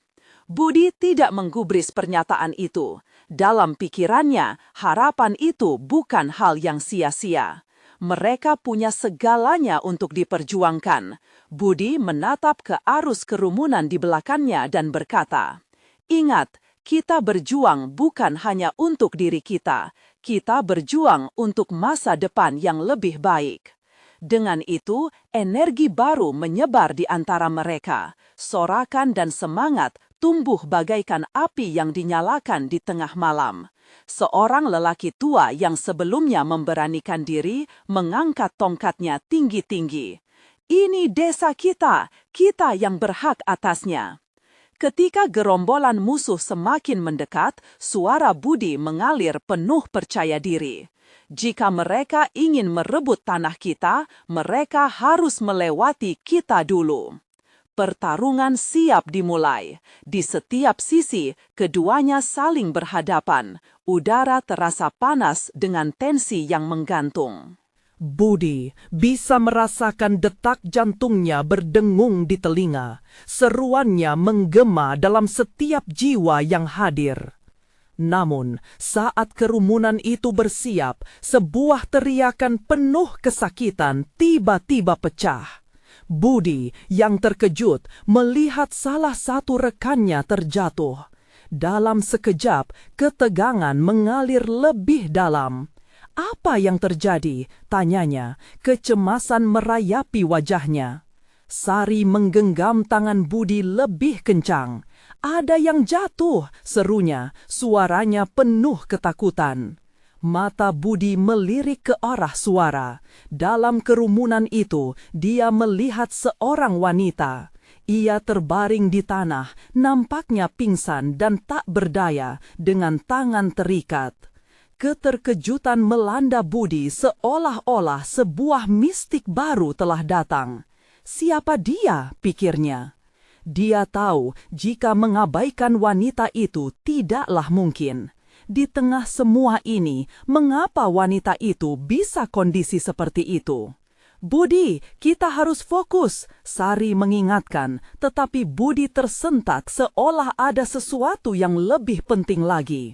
Budi tidak menggubris pernyataan itu. Dalam pikirannya, harapan itu bukan hal yang sia-sia. Mereka punya segalanya untuk diperjuangkan. Budi menatap ke arus kerumunan di belakangnya dan berkata, "Ingat, kita berjuang bukan hanya untuk diri kita. Kita berjuang untuk masa depan yang lebih baik." Dengan itu, energi baru menyebar di antara mereka. Sorakan dan semangat tumbuh bagaikan api yang dinyalakan di tengah malam. Seorang lelaki tua yang sebelumnya memberanikan diri mengangkat tongkatnya tinggi-tinggi. "Ini desa kita, kita yang berhak atasnya." Ketika gerombolan musuh semakin mendekat, suara Budi mengalir penuh percaya diri. "Jika mereka ingin merebut tanah kita, mereka harus melewati kita dulu." Pertarungan siap dimulai. Di setiap sisi, keduanya saling berhadapan. Udara terasa panas dengan tensi yang menggantung. Budi bisa merasakan detak jantungnya berdengung di telinga. Seruannya menggema dalam setiap jiwa yang hadir. Namun, saat kerumunan itu bersiap, sebuah teriakan penuh kesakitan tiba-tiba pecah. Budi yang terkejut melihat salah satu rekannya terjatuh. Dalam sekejap, ketegangan mengalir lebih dalam. "Apa yang terjadi?" tanyanya, kecemasan merayapi wajahnya. Sari menggenggam tangan Budi lebih kencang. "Ada yang jatuh," serunya, suaranya penuh ketakutan. Mata Budi melirik ke arah suara. Dalam kerumunan itu, dia melihat seorang wanita. Ia terbaring di tanah, nampaknya pingsan dan tak berdaya dengan tangan terikat. Keterkejutan melanda Budi seolah-olah sebuah mistik baru telah datang. "Siapa dia?" pikirnya. Dia tahu jika mengabaikan wanita itu tidaklah mungkin. Di tengah semua ini, mengapa wanita itu bisa kondisi seperti itu? Budi, kita harus fokus, Sari mengingatkan, tetapi Budi tersentak seolah ada sesuatu yang lebih penting lagi.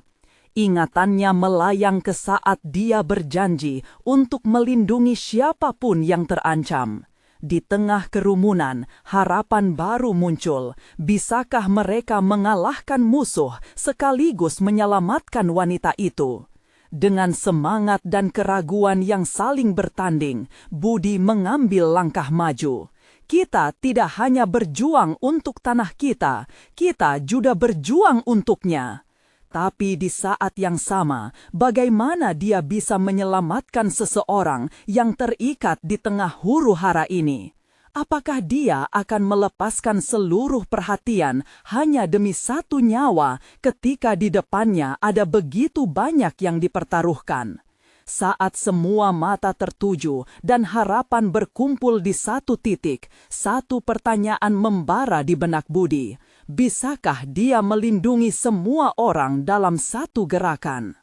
Ingatannya melayang ke saat dia berjanji untuk melindungi siapapun yang terancam. Di tengah kerumunan, harapan baru muncul. Bisakah mereka mengalahkan musuh sekaligus menyelamatkan wanita itu? Dengan semangat dan keraguan yang saling bertanding, Budi mengambil langkah maju. Kita tidak hanya berjuang untuk tanah kita, kita juga berjuang untuknya. Tapi di saat yang sama, bagaimana dia bisa menyelamatkan seseorang yang terikat di tengah huru-hara ini? Apakah dia akan melepaskan seluruh perhatian hanya demi satu nyawa ketika di depannya ada begitu banyak yang dipertaruhkan? Saat semua mata tertuju dan harapan berkumpul di satu titik, satu pertanyaan membara di benak Budi. Bisakah dia melindungi semua orang dalam satu gerakan?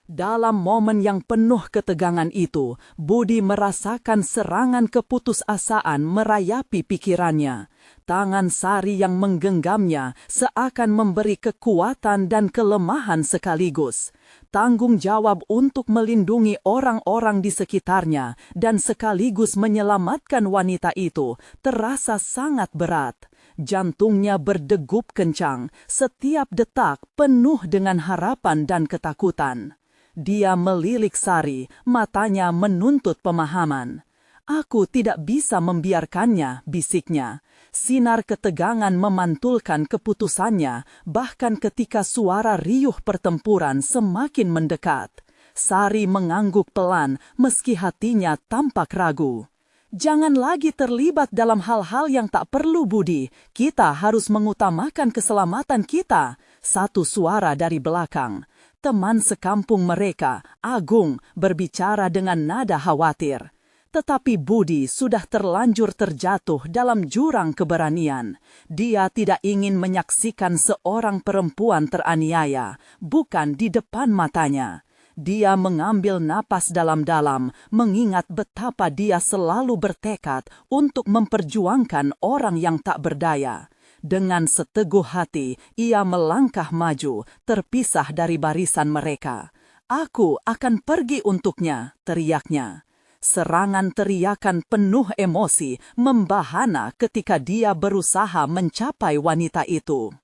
Dalam momen yang penuh ketegangan itu, Budi merasakan serangan keputusasaan merayapi pikirannya. Tangan Sari yang menggenggamnya seakan memberi kekuatan dan kelemahan sekaligus. Tanggung jawab untuk melindungi orang-orang di sekitarnya dan sekaligus menyelamatkan wanita itu terasa sangat berat. Jantungnya berdegup kencang, setiap detak penuh dengan harapan dan ketakutan. Dia melirik Sari, matanya menuntut pemahaman. "Aku tidak bisa membiarkannya," bisiknya. Sinar ketegangan memantulkan keputusannya, bahkan ketika suara riuh pertempuran semakin mendekat. Sari mengangguk pelan, meski hatinya tampak ragu. "Jangan lagi terlibat dalam hal-hal yang tak perlu, Budi. Kita harus mengutamakan keselamatan kita." Satu suara dari belakang. Teman sekampung mereka, Agung, berbicara dengan nada khawatir. Tetapi Budi sudah terlanjur terjatuh dalam jurang keberanian. Dia tidak ingin menyaksikan seorang perempuan teraniaya, bukan di depan matanya. Dia mengambil napas dalam-dalam, mengingat betapa dia selalu bertekad untuk memperjuangkan orang yang tak berdaya. Dengan seteguh hati, ia melangkah maju, terpisah dari barisan mereka. "Aku akan pergi untuknya," teriaknya. Serangan teriakan penuh emosi membahana ketika dia berusaha mencapai wanita itu.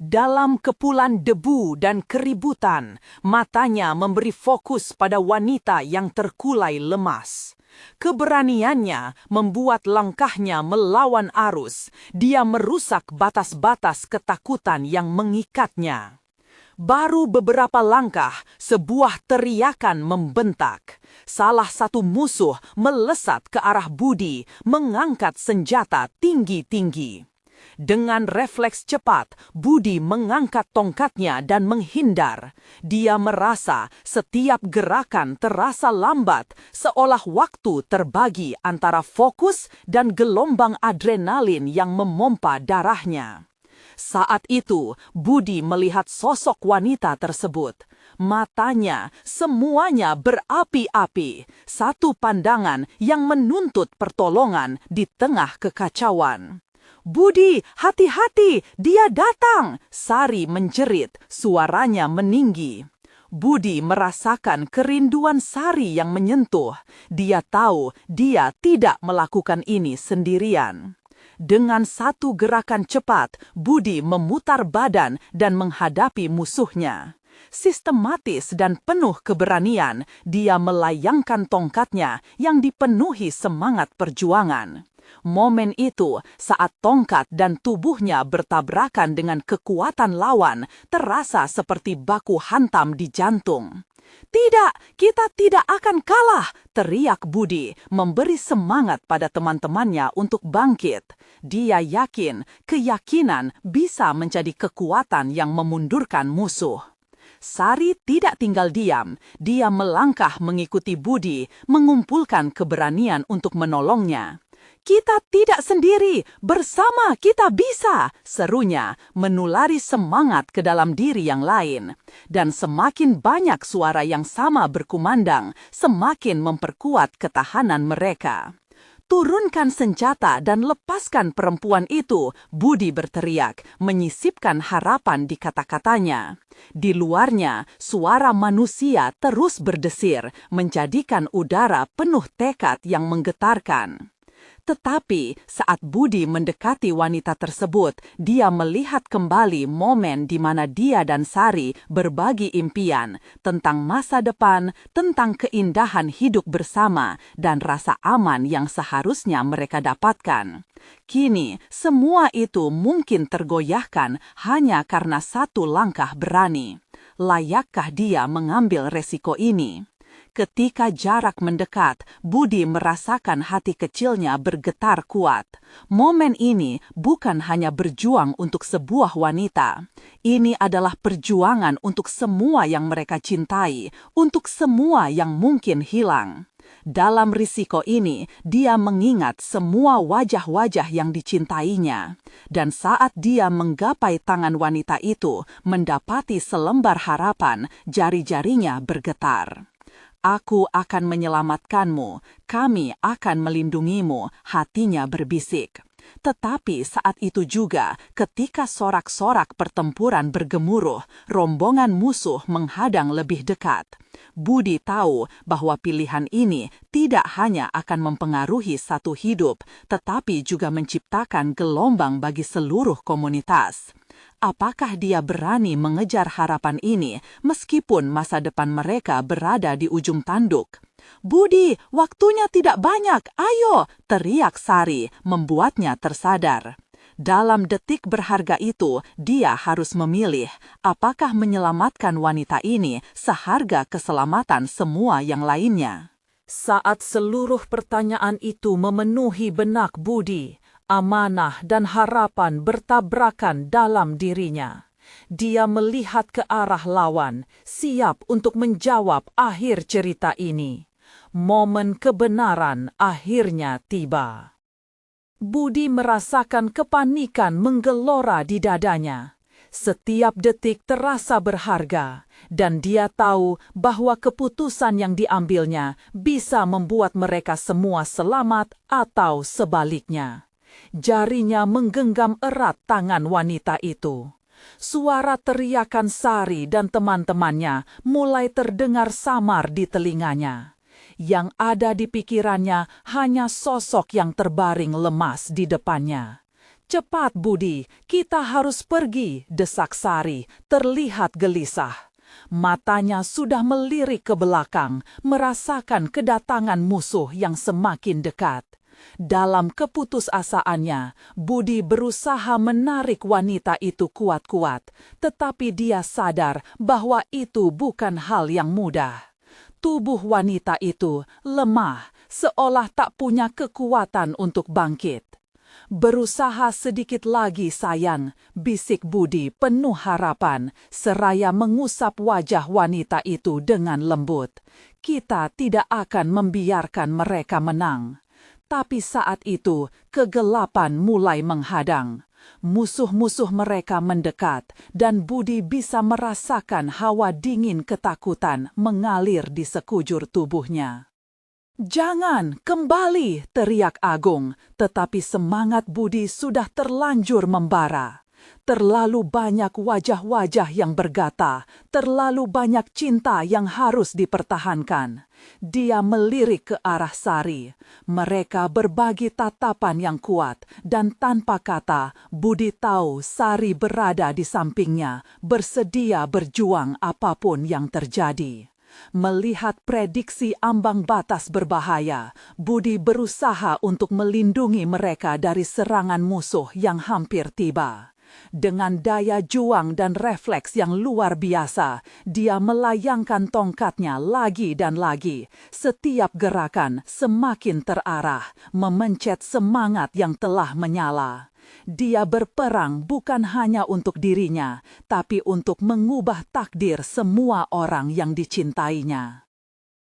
Dalam kepulan debu dan keributan, matanya memberi fokus pada wanita yang terkulai lemas. Keberaniannya membuat langkahnya melawan arus. Dia merusak batas-batas ketakutan yang mengikatnya. Baru beberapa langkah, sebuah teriakan membentak. Salah satu musuh melesat ke arah Budi, mengangkat senjata tinggi-tinggi. Dengan refleks cepat, Budi mengangkat tongkatnya dan menghindar. Dia merasa setiap gerakan terasa lambat, seolah waktu terbagi antara fokus dan gelombang adrenalin yang memompa darahnya. Saat itu, Budi melihat sosok wanita tersebut. Matanya semuanya berapi-api, satu pandangan yang menuntut pertolongan di tengah kekacauan. "Budi, hati-hati, dia datang!" Sari menjerit, suaranya meninggi. Budi merasakan kerinduan Sari yang menyentuh. Dia tahu dia tidak melakukan ini sendirian. Dengan satu gerakan cepat, Budi memutar badan dan menghadapi musuhnya. Sistematis dan penuh keberanian, dia melayangkan tongkatnya yang dipenuhi semangat perjuangan. Momen itu, saat tongkat dan tubuhnya bertabrakan dengan kekuatan lawan, terasa seperti baku hantam di jantung. "Tidak, kita tidak akan kalah!" teriak Budi, memberi semangat pada teman-temannya untuk bangkit. Dia yakin keyakinan bisa menjadi kekuatan yang memundurkan musuh. Sari tidak tinggal diam. Dia melangkah mengikuti Budi, mengumpulkan keberanian untuk menolongnya. "Kita tidak sendiri, bersama kita bisa!" serunya, menulari semangat ke dalam diri yang lain. Dan semakin banyak suara yang sama berkumandang, semakin memperkuat ketahanan mereka. "Turunkan senjata dan lepaskan perempuan itu," Budi berteriak, menyisipkan harapan di kata-katanya. Di luarnya, suara manusia terus berdesir, menjadikan udara penuh tekad yang menggetarkan. Tetapi saat Budi mendekati wanita tersebut, dia melihat kembali momen di mana dia dan Sari berbagi impian tentang masa depan, tentang keindahan hidup bersama, dan rasa aman yang seharusnya mereka dapatkan. Kini, semua itu mungkin tergoyahkan hanya karena satu langkah berani. Layakkah dia mengambil resiko ini? Ketika jarak mendekat, Budi merasakan hati kecilnya bergetar kuat. Momen ini bukan hanya berjuang untuk sebuah wanita. Ini adalah perjuangan untuk semua yang mereka cintai, untuk semua yang mungkin hilang. Dalam risiko ini, dia mengingat semua wajah-wajah yang dicintainya. Dan saat dia menggapai tangan wanita itu, mendapati selembar harapan, jari-jarinya bergetar. "Aku akan menyelamatkanmu, kami akan melindungimu," hatinya berbisik. Tetapi saat itu juga, ketika sorak-sorak pertempuran bergemuruh, rombongan musuh menghadang lebih dekat. Budi tahu bahwa pilihan ini tidak hanya akan mempengaruhi satu hidup, tetapi juga menciptakan gelombang bagi seluruh komunitas. Apakah dia berani mengejar harapan ini meskipun masa depan mereka berada di ujung tanduk? "Budi, waktunya tidak banyak, ayo!" teriak Sari, membuatnya tersadar. Dalam detik berharga itu, dia harus memilih apakah menyelamatkan wanita ini seharga keselamatan semua yang lainnya. Saat seluruh pertanyaan itu memenuhi benak Budi, amanah dan harapan bertabrakan dalam dirinya. Dia melihat ke arah lawan, siap untuk menjawab akhir cerita ini. Momen kebenaran akhirnya tiba. Budi merasakan kepanikan menggelora di dadanya. Setiap detik terasa berharga, dan dia tahu bahwa keputusan yang diambilnya bisa membuat mereka semua selamat atau sebaliknya. Jarinya menggenggam erat tangan wanita itu. Suara teriakan Sari dan teman-temannya mulai terdengar samar di telinganya. Yang ada di pikirannya hanya sosok yang terbaring lemas di depannya. "Cepat, Budi, kita harus pergi," desak Sari, terlihat gelisah. Matanya sudah melirik ke belakang, merasakan kedatangan musuh yang semakin dekat. Dalam keputusasaannya, Budi berusaha menarik wanita itu kuat-kuat, tetapi dia sadar bahwa itu bukan hal yang mudah. Tubuh wanita itu lemah, seolah tak punya kekuatan untuk bangkit. "Berusaha sedikit lagi, sayang," bisik Budi penuh harapan, seraya mengusap wajah wanita itu dengan lembut. "Kita tidak akan membiarkan mereka menang." Tapi saat itu, kegelapan mulai menghadang. Musuh-musuh mereka mendekat, dan Budi bisa merasakan hawa dingin ketakutan mengalir di sekujur tubuhnya. "Jangan, kembali!" teriak Agung, tetapi semangat Budi sudah terlanjur membara. Terlalu banyak wajah-wajah yang bergata, terlalu banyak cinta yang harus dipertahankan. Dia melirik ke arah Sari. Mereka berbagi tatapan yang kuat, dan tanpa kata, Budi tahu Sari berada di sampingnya, bersedia berjuang apapun yang terjadi. Melihat prediksi ambang batas berbahaya, Budi berusaha untuk melindungi mereka dari serangan musuh yang hampir tiba. Dengan daya juang dan refleks yang luar biasa, dia melayangkan tongkatnya lagi dan lagi. Setiap gerakan semakin terarah, memencet semangat yang telah menyala. Dia berperang bukan hanya untuk dirinya, tapi untuk mengubah takdir semua orang yang dicintainya.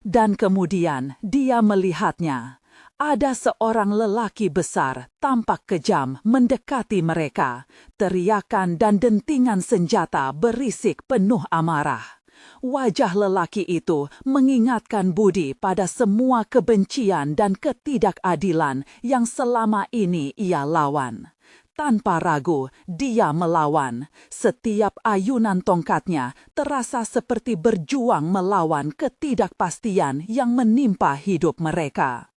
Dan kemudian dia melihatnya. Ada seorang lelaki besar, tampak kejam, mendekati mereka. Teriakan dan dentingan senjata berisik penuh amarah. Wajah lelaki itu mengingatkan Budi pada semua kebencian dan ketidakadilan yang selama ini ia lawan. Tanpa ragu, dia melawan. Setiap ayunan tongkatnya terasa seperti berjuang melawan ketidakpastian yang menimpa hidup mereka.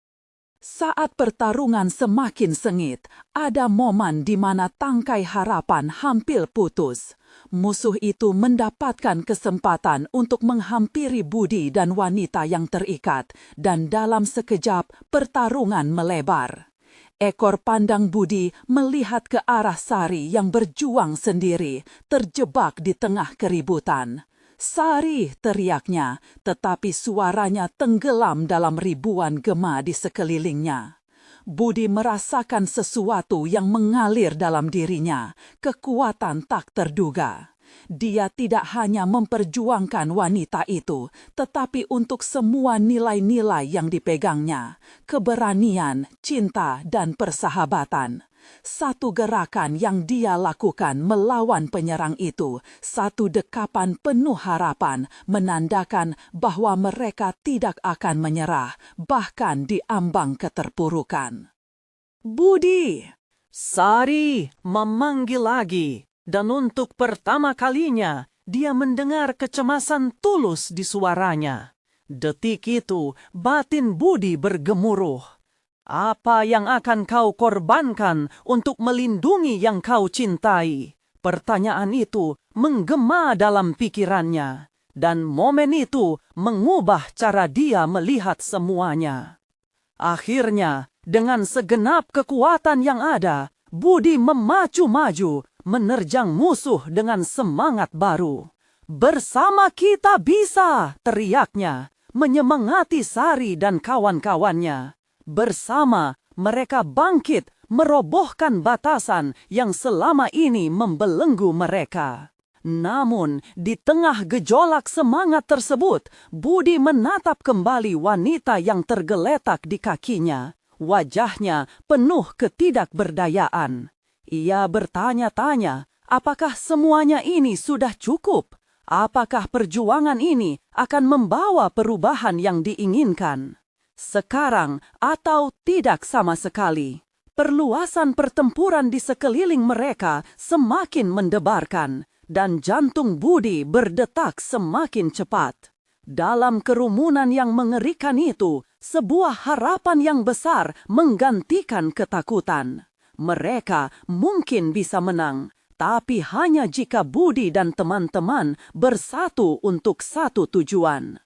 Saat pertarungan semakin sengit, ada momen di mana tangkai harapan hampir putus. Musuh itu mendapatkan kesempatan untuk menghampiri Budi dan wanita yang terikat, dan dalam sekejap pertarungan melebar. Ekor pandang Budi melihat ke arah Sari yang berjuang sendiri, terjebak di tengah keributan. "Sari!" teriaknya, tetapi suaranya tenggelam dalam ribuan gema di sekelilingnya. Budi merasakan sesuatu yang mengalir dalam dirinya, kekuatan tak terduga. Dia tidak hanya memperjuangkan wanita itu, tetapi untuk semua nilai-nilai yang dipegangnya, keberanian, cinta, dan persahabatan. Satu gerakan yang dia lakukan melawan penyerang itu, satu dekapan penuh harapan, menandakan bahwa mereka tidak akan menyerah, bahkan di ambang keterpurukan. "Budi!" Sari memanggil lagi. Dan untuk pertama kalinya, dia mendengar kecemasan tulus di suaranya. Detik itu, batin Budi bergemuruh. "Apa yang akan kau korbankan untuk melindungi yang kau cintai?" Pertanyaan itu menggema dalam pikirannya. Dan momen itu mengubah cara dia melihat semuanya. Akhirnya, dengan segenap kekuatan yang ada, Budi memacu-maju, menerjang musuh dengan semangat baru. "Bersama kita bisa!" teriaknya, menyemangati Sari dan kawan-kawannya. Bersama mereka bangkit, merobohkan batasan yang selama ini membelenggu mereka. Namun, di tengah gejolak semangat tersebut, Budi menatap kembali wanita yang tergeletak di kakinya. Wajahnya penuh ketidakberdayaan. Ia bertanya-tanya, apakah semuanya ini sudah cukup? Apakah perjuangan ini akan membawa perubahan yang diinginkan? Sekarang atau tidak sama sekali? Perluasan pertempuran di sekeliling mereka semakin mendebarkan, dan jantung Budi berdetak semakin cepat. Dalam kerumunan yang mengerikan itu, sebuah harapan yang besar menggantikan ketakutan. Mereka mungkin bisa menang, tapi hanya jika Budi dan teman-teman bersatu untuk satu tujuan.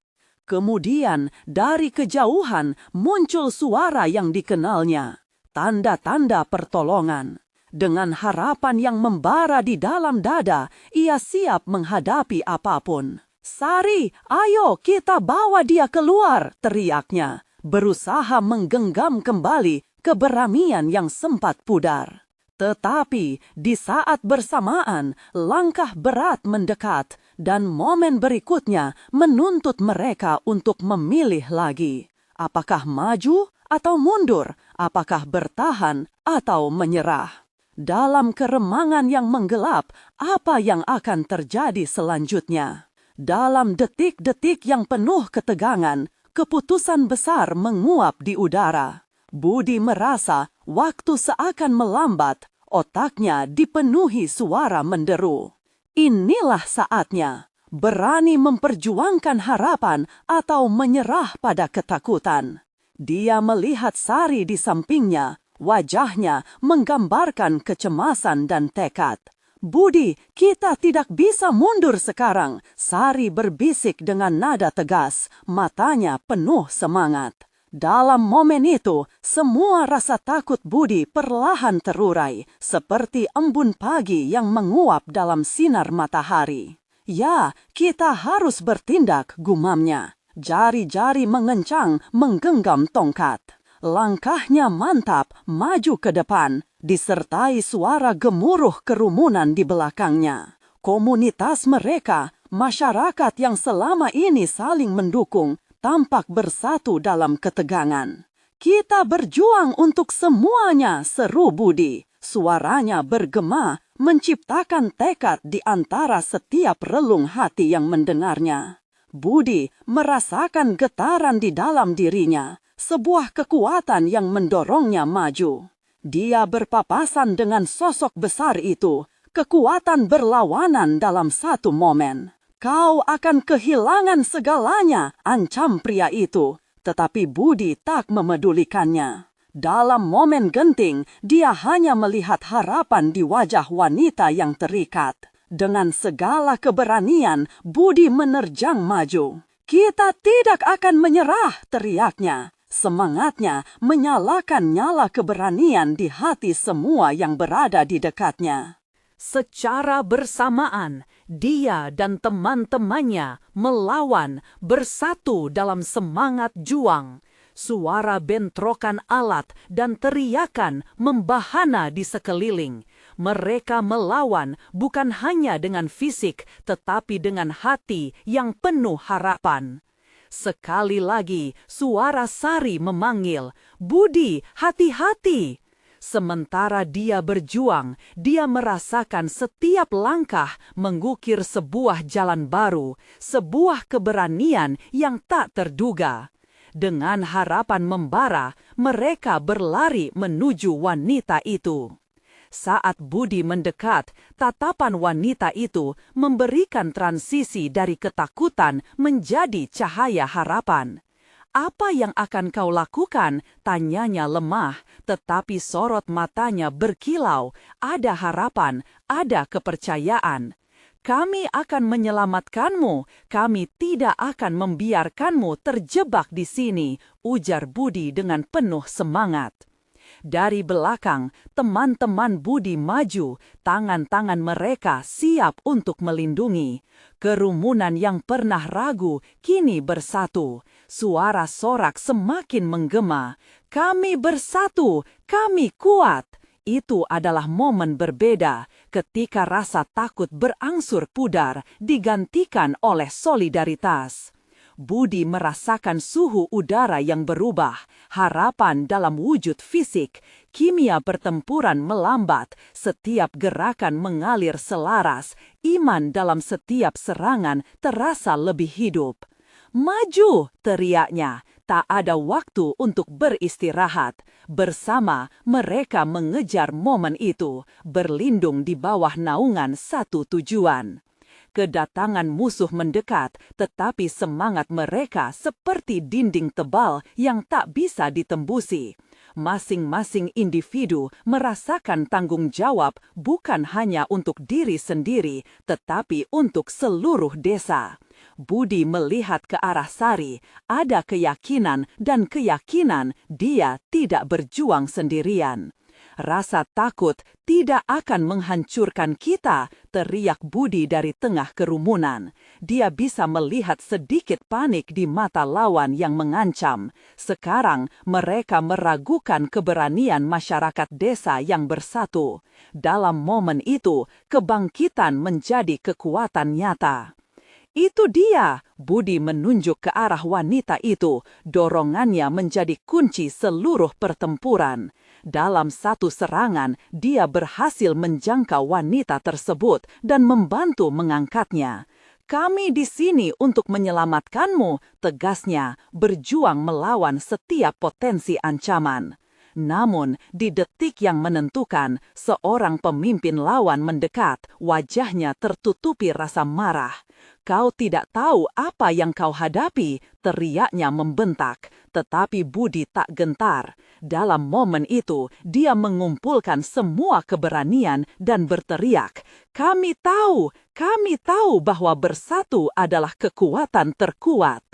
Kemudian, dari kejauhan muncul suara yang dikenalnya, tanda-tanda pertolongan. Dengan harapan yang membara di dalam dada, ia siap menghadapi apapun. "Sari, ayo kita bawa dia keluar!" teriaknya, berusaha menggenggam kembali keberanian yang sempat pudar. Tetapi di saat bersamaan, langkah berat mendekat dan momen berikutnya menuntut mereka untuk memilih lagi. Apakah maju atau mundur? Apakah bertahan atau menyerah? Dalam keremangan yang menggelap, apa yang akan terjadi selanjutnya? Dalam detik-detik yang penuh ketegangan, keputusan besar menguap di udara. Budi merasa waktu seakan melambat, otaknya dipenuhi suara menderu. Inilah saatnya, berani memperjuangkan harapan atau menyerah pada ketakutan. Dia melihat Sari di sampingnya, wajahnya menggambarkan kecemasan dan tekad. "Budi, kita tidak bisa mundur sekarang," Sari berbisik dengan nada tegas, matanya penuh semangat. Dalam momen itu, semua rasa takut Budi perlahan terurai, seperti embun pagi yang menguap dalam sinar matahari. "Ya, kita harus bertindak," gumamnya. Jari-jari mengencang menggenggam tongkat. Langkahnya mantap, maju ke depan, disertai suara gemuruh kerumunan di belakangnya. Komunitas mereka, masyarakat yang selama ini saling mendukung, tampak bersatu dalam ketegangan. "Kita berjuang untuk semuanya," seru Budi. Suaranya bergema, menciptakan tekad di antara setiap relung hati yang mendengarnya. Budi merasakan getaran di dalam dirinya, sebuah kekuatan yang mendorongnya maju. Dia berpapasan dengan sosok besar itu, kekuatan berlawanan dalam satu momen. Kau akan kehilangan segalanya, ancam pria itu, tetapi Budi tak memedulikannya. Dalam momen genting, dia hanya melihat harapan di wajah wanita yang terikat. Dengan segala keberanian, Budi menerjang maju. Kita tidak akan menyerah, teriaknya. Semangatnya menyalakan nyala keberanian di hati semua yang berada di dekatnya. Secara bersamaan, dia dan teman-temannya melawan, bersatu dalam semangat juang. Suara bentrokan alat dan teriakan membahana di sekeliling. Mereka melawan bukan hanya dengan fisik, tetapi dengan hati yang penuh harapan. Sekali lagi, suara Sari memanggil, "Budi, hati-hati!" Sementara dia berjuang, dia merasakan setiap langkah mengukir sebuah jalan baru, sebuah keberanian yang tak terduga. Dengan harapan membara, mereka berlari menuju wanita itu. Saat Budi mendekat, tatapan wanita itu memberikan transisi dari ketakutan menjadi cahaya harapan. "Apa yang akan kau lakukan?" tanyanya lemah, tetapi sorot matanya berkilau. Ada harapan, ada kepercayaan. "Kami akan menyelamatkanmu, kami tidak akan membiarkanmu terjebak di sini," ujar Budi dengan penuh semangat. Dari belakang, teman-teman Budi maju, tangan-tangan mereka siap untuk melindungi. Kerumunan yang pernah ragu kini bersatu. Suara sorak semakin menggema. "Kami bersatu, kami kuat." Itu adalah momen berbeda ketika rasa takut berangsur pudar digantikan oleh solidaritas. Budi merasakan suhu udara yang berubah, harapan dalam wujud fisik, kimia pertempuran melambat, setiap gerakan mengalir selaras, iman dalam setiap serangan terasa lebih hidup. "Maju!" teriaknya. Tak ada waktu untuk beristirahat. Bersama, mereka mengejar momen itu, berlindung di bawah naungan satu tujuan. Kedatangan musuh mendekat, tetapi semangat mereka seperti dinding tebal yang tak bisa ditembusi. Masing-masing individu merasakan tanggung jawab bukan hanya untuk diri sendiri, tetapi untuk seluruh desa. Budi melihat ke arah Sari, ada keyakinan dan keyakinan dia tidak berjuang sendirian. "Rasa takut tidak akan menghancurkan kita," teriak Budi dari tengah kerumunan. Dia bisa melihat sedikit panik di mata lawan yang mengancam. Sekarang mereka meragukan keberanian masyarakat desa yang bersatu. Dalam momen itu, kebangkitan menjadi kekuatan nyata. "Itu dia!" Budi menunjuk ke arah wanita itu. Dorongannya menjadi kunci seluruh pertempuran. Dalam satu serangan, dia berhasil menjangkau wanita tersebut dan membantu mengangkatnya. "Kami di sini untuk menyelamatkanmu," tegasnya, berjuang melawan setiap potensi ancaman. Namun, di detik yang menentukan, seorang pemimpin lawan mendekat, wajahnya tertutupi rasa marah. "Kau tidak tahu apa yang kau hadapi," teriaknya membentak. Tetapi Budi tak gentar. Dalam momen itu, dia mengumpulkan semua keberanian dan berteriak, kami tahu bahwa bersatu adalah kekuatan terkuat."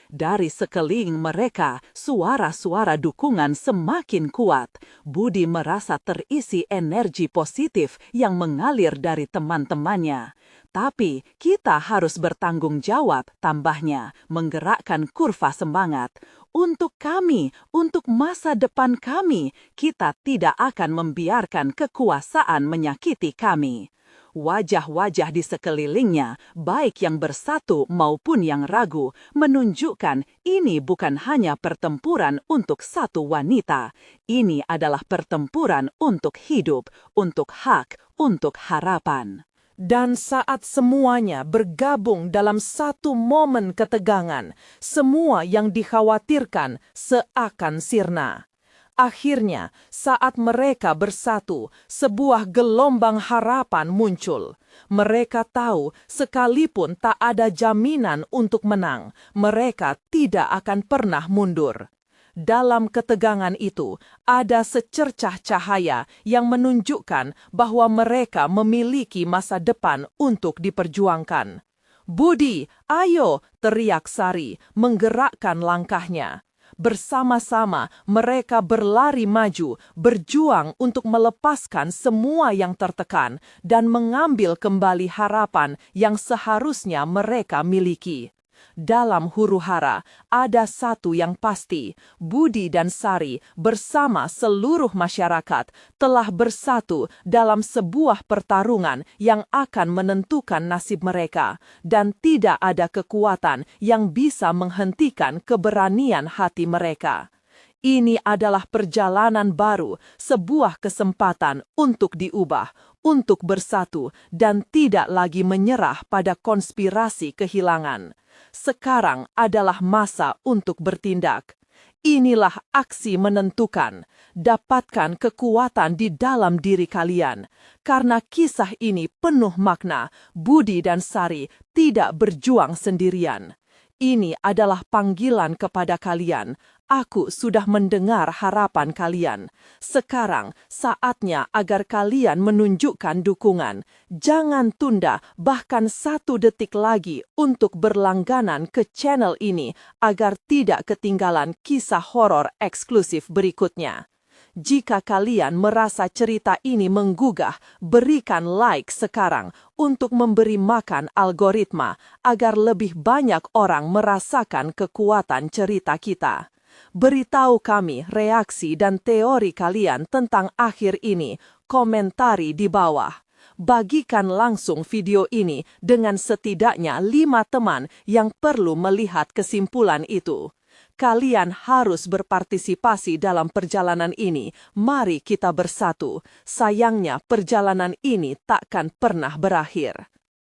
Dari sekeliling mereka, suara-suara dukungan semakin kuat. Budi merasa terisi energi positif yang mengalir dari teman-temannya. "Tapi kita harus bertanggung jawab," tambahnya, menggerakkan kurva semangat. "Untuk kami, untuk masa depan kami, kita tidak akan membiarkan kekuasaan menyakiti kami." Wajah-wajah di sekelilingnya, baik yang bersatu maupun yang ragu, menunjukkan ini bukan hanya pertempuran untuk satu wanita. Ini adalah pertempuran untuk hidup, untuk hak, untuk harapan. Dan saat semuanya bergabung dalam satu momen ketegangan, semua yang dikhawatirkan seakan sirna. Akhirnya, saat mereka bersatu, sebuah gelombang harapan muncul. Mereka tahu, sekalipun tak ada jaminan untuk menang, mereka tidak akan pernah mundur. Dalam ketegangan itu, ada secercah cahaya yang menunjukkan bahwa mereka memiliki masa depan untuk diperjuangkan. "Budi, ayo!" teriak Sari, menggerakkan langkahnya. Bersama-sama mereka berlari maju, berjuang untuk melepaskan semua yang tertekan dan mengambil kembali harapan yang seharusnya mereka miliki. Dalam huru-hara, ada satu yang pasti, Budi dan Sari bersama seluruh masyarakat telah bersatu dalam sebuah pertarungan yang akan menentukan nasib mereka, dan tidak ada kekuatan yang bisa menghentikan keberanian hati mereka. Ini adalah perjalanan baru, sebuah kesempatan untuk diubah, untuk bersatu, dan tidak lagi menyerah pada konspirasi kehilangan. Sekarang adalah masa untuk bertindak. Inilah aksi menentukan. Dapatkan kekuatan di dalam diri kalian. Karena kisah ini penuh makna, Budi dan Sari tidak berjuang sendirian. Ini adalah panggilan kepada kalian. Aku sudah mendengar harapan kalian. Sekarang saatnya agar kalian menunjukkan dukungan. Jangan tunda bahkan 1 detik lagi untuk berlangganan ke channel ini agar tidak ketinggalan kisah horor eksklusif berikutnya. Jika kalian merasa cerita ini menggugah, berikan like sekarang untuk memberi makan algoritma agar lebih banyak orang merasakan kekuatan cerita kita. Beritahu kami reaksi dan teori kalian tentang akhir ini, komentari di bawah. Bagikan langsung video ini dengan setidaknya 5 teman yang perlu melihat kesimpulan itu. Kalian harus berpartisipasi dalam perjalanan ini. Mari kita bersatu. Sayangnya perjalanan ini takkan pernah berakhir.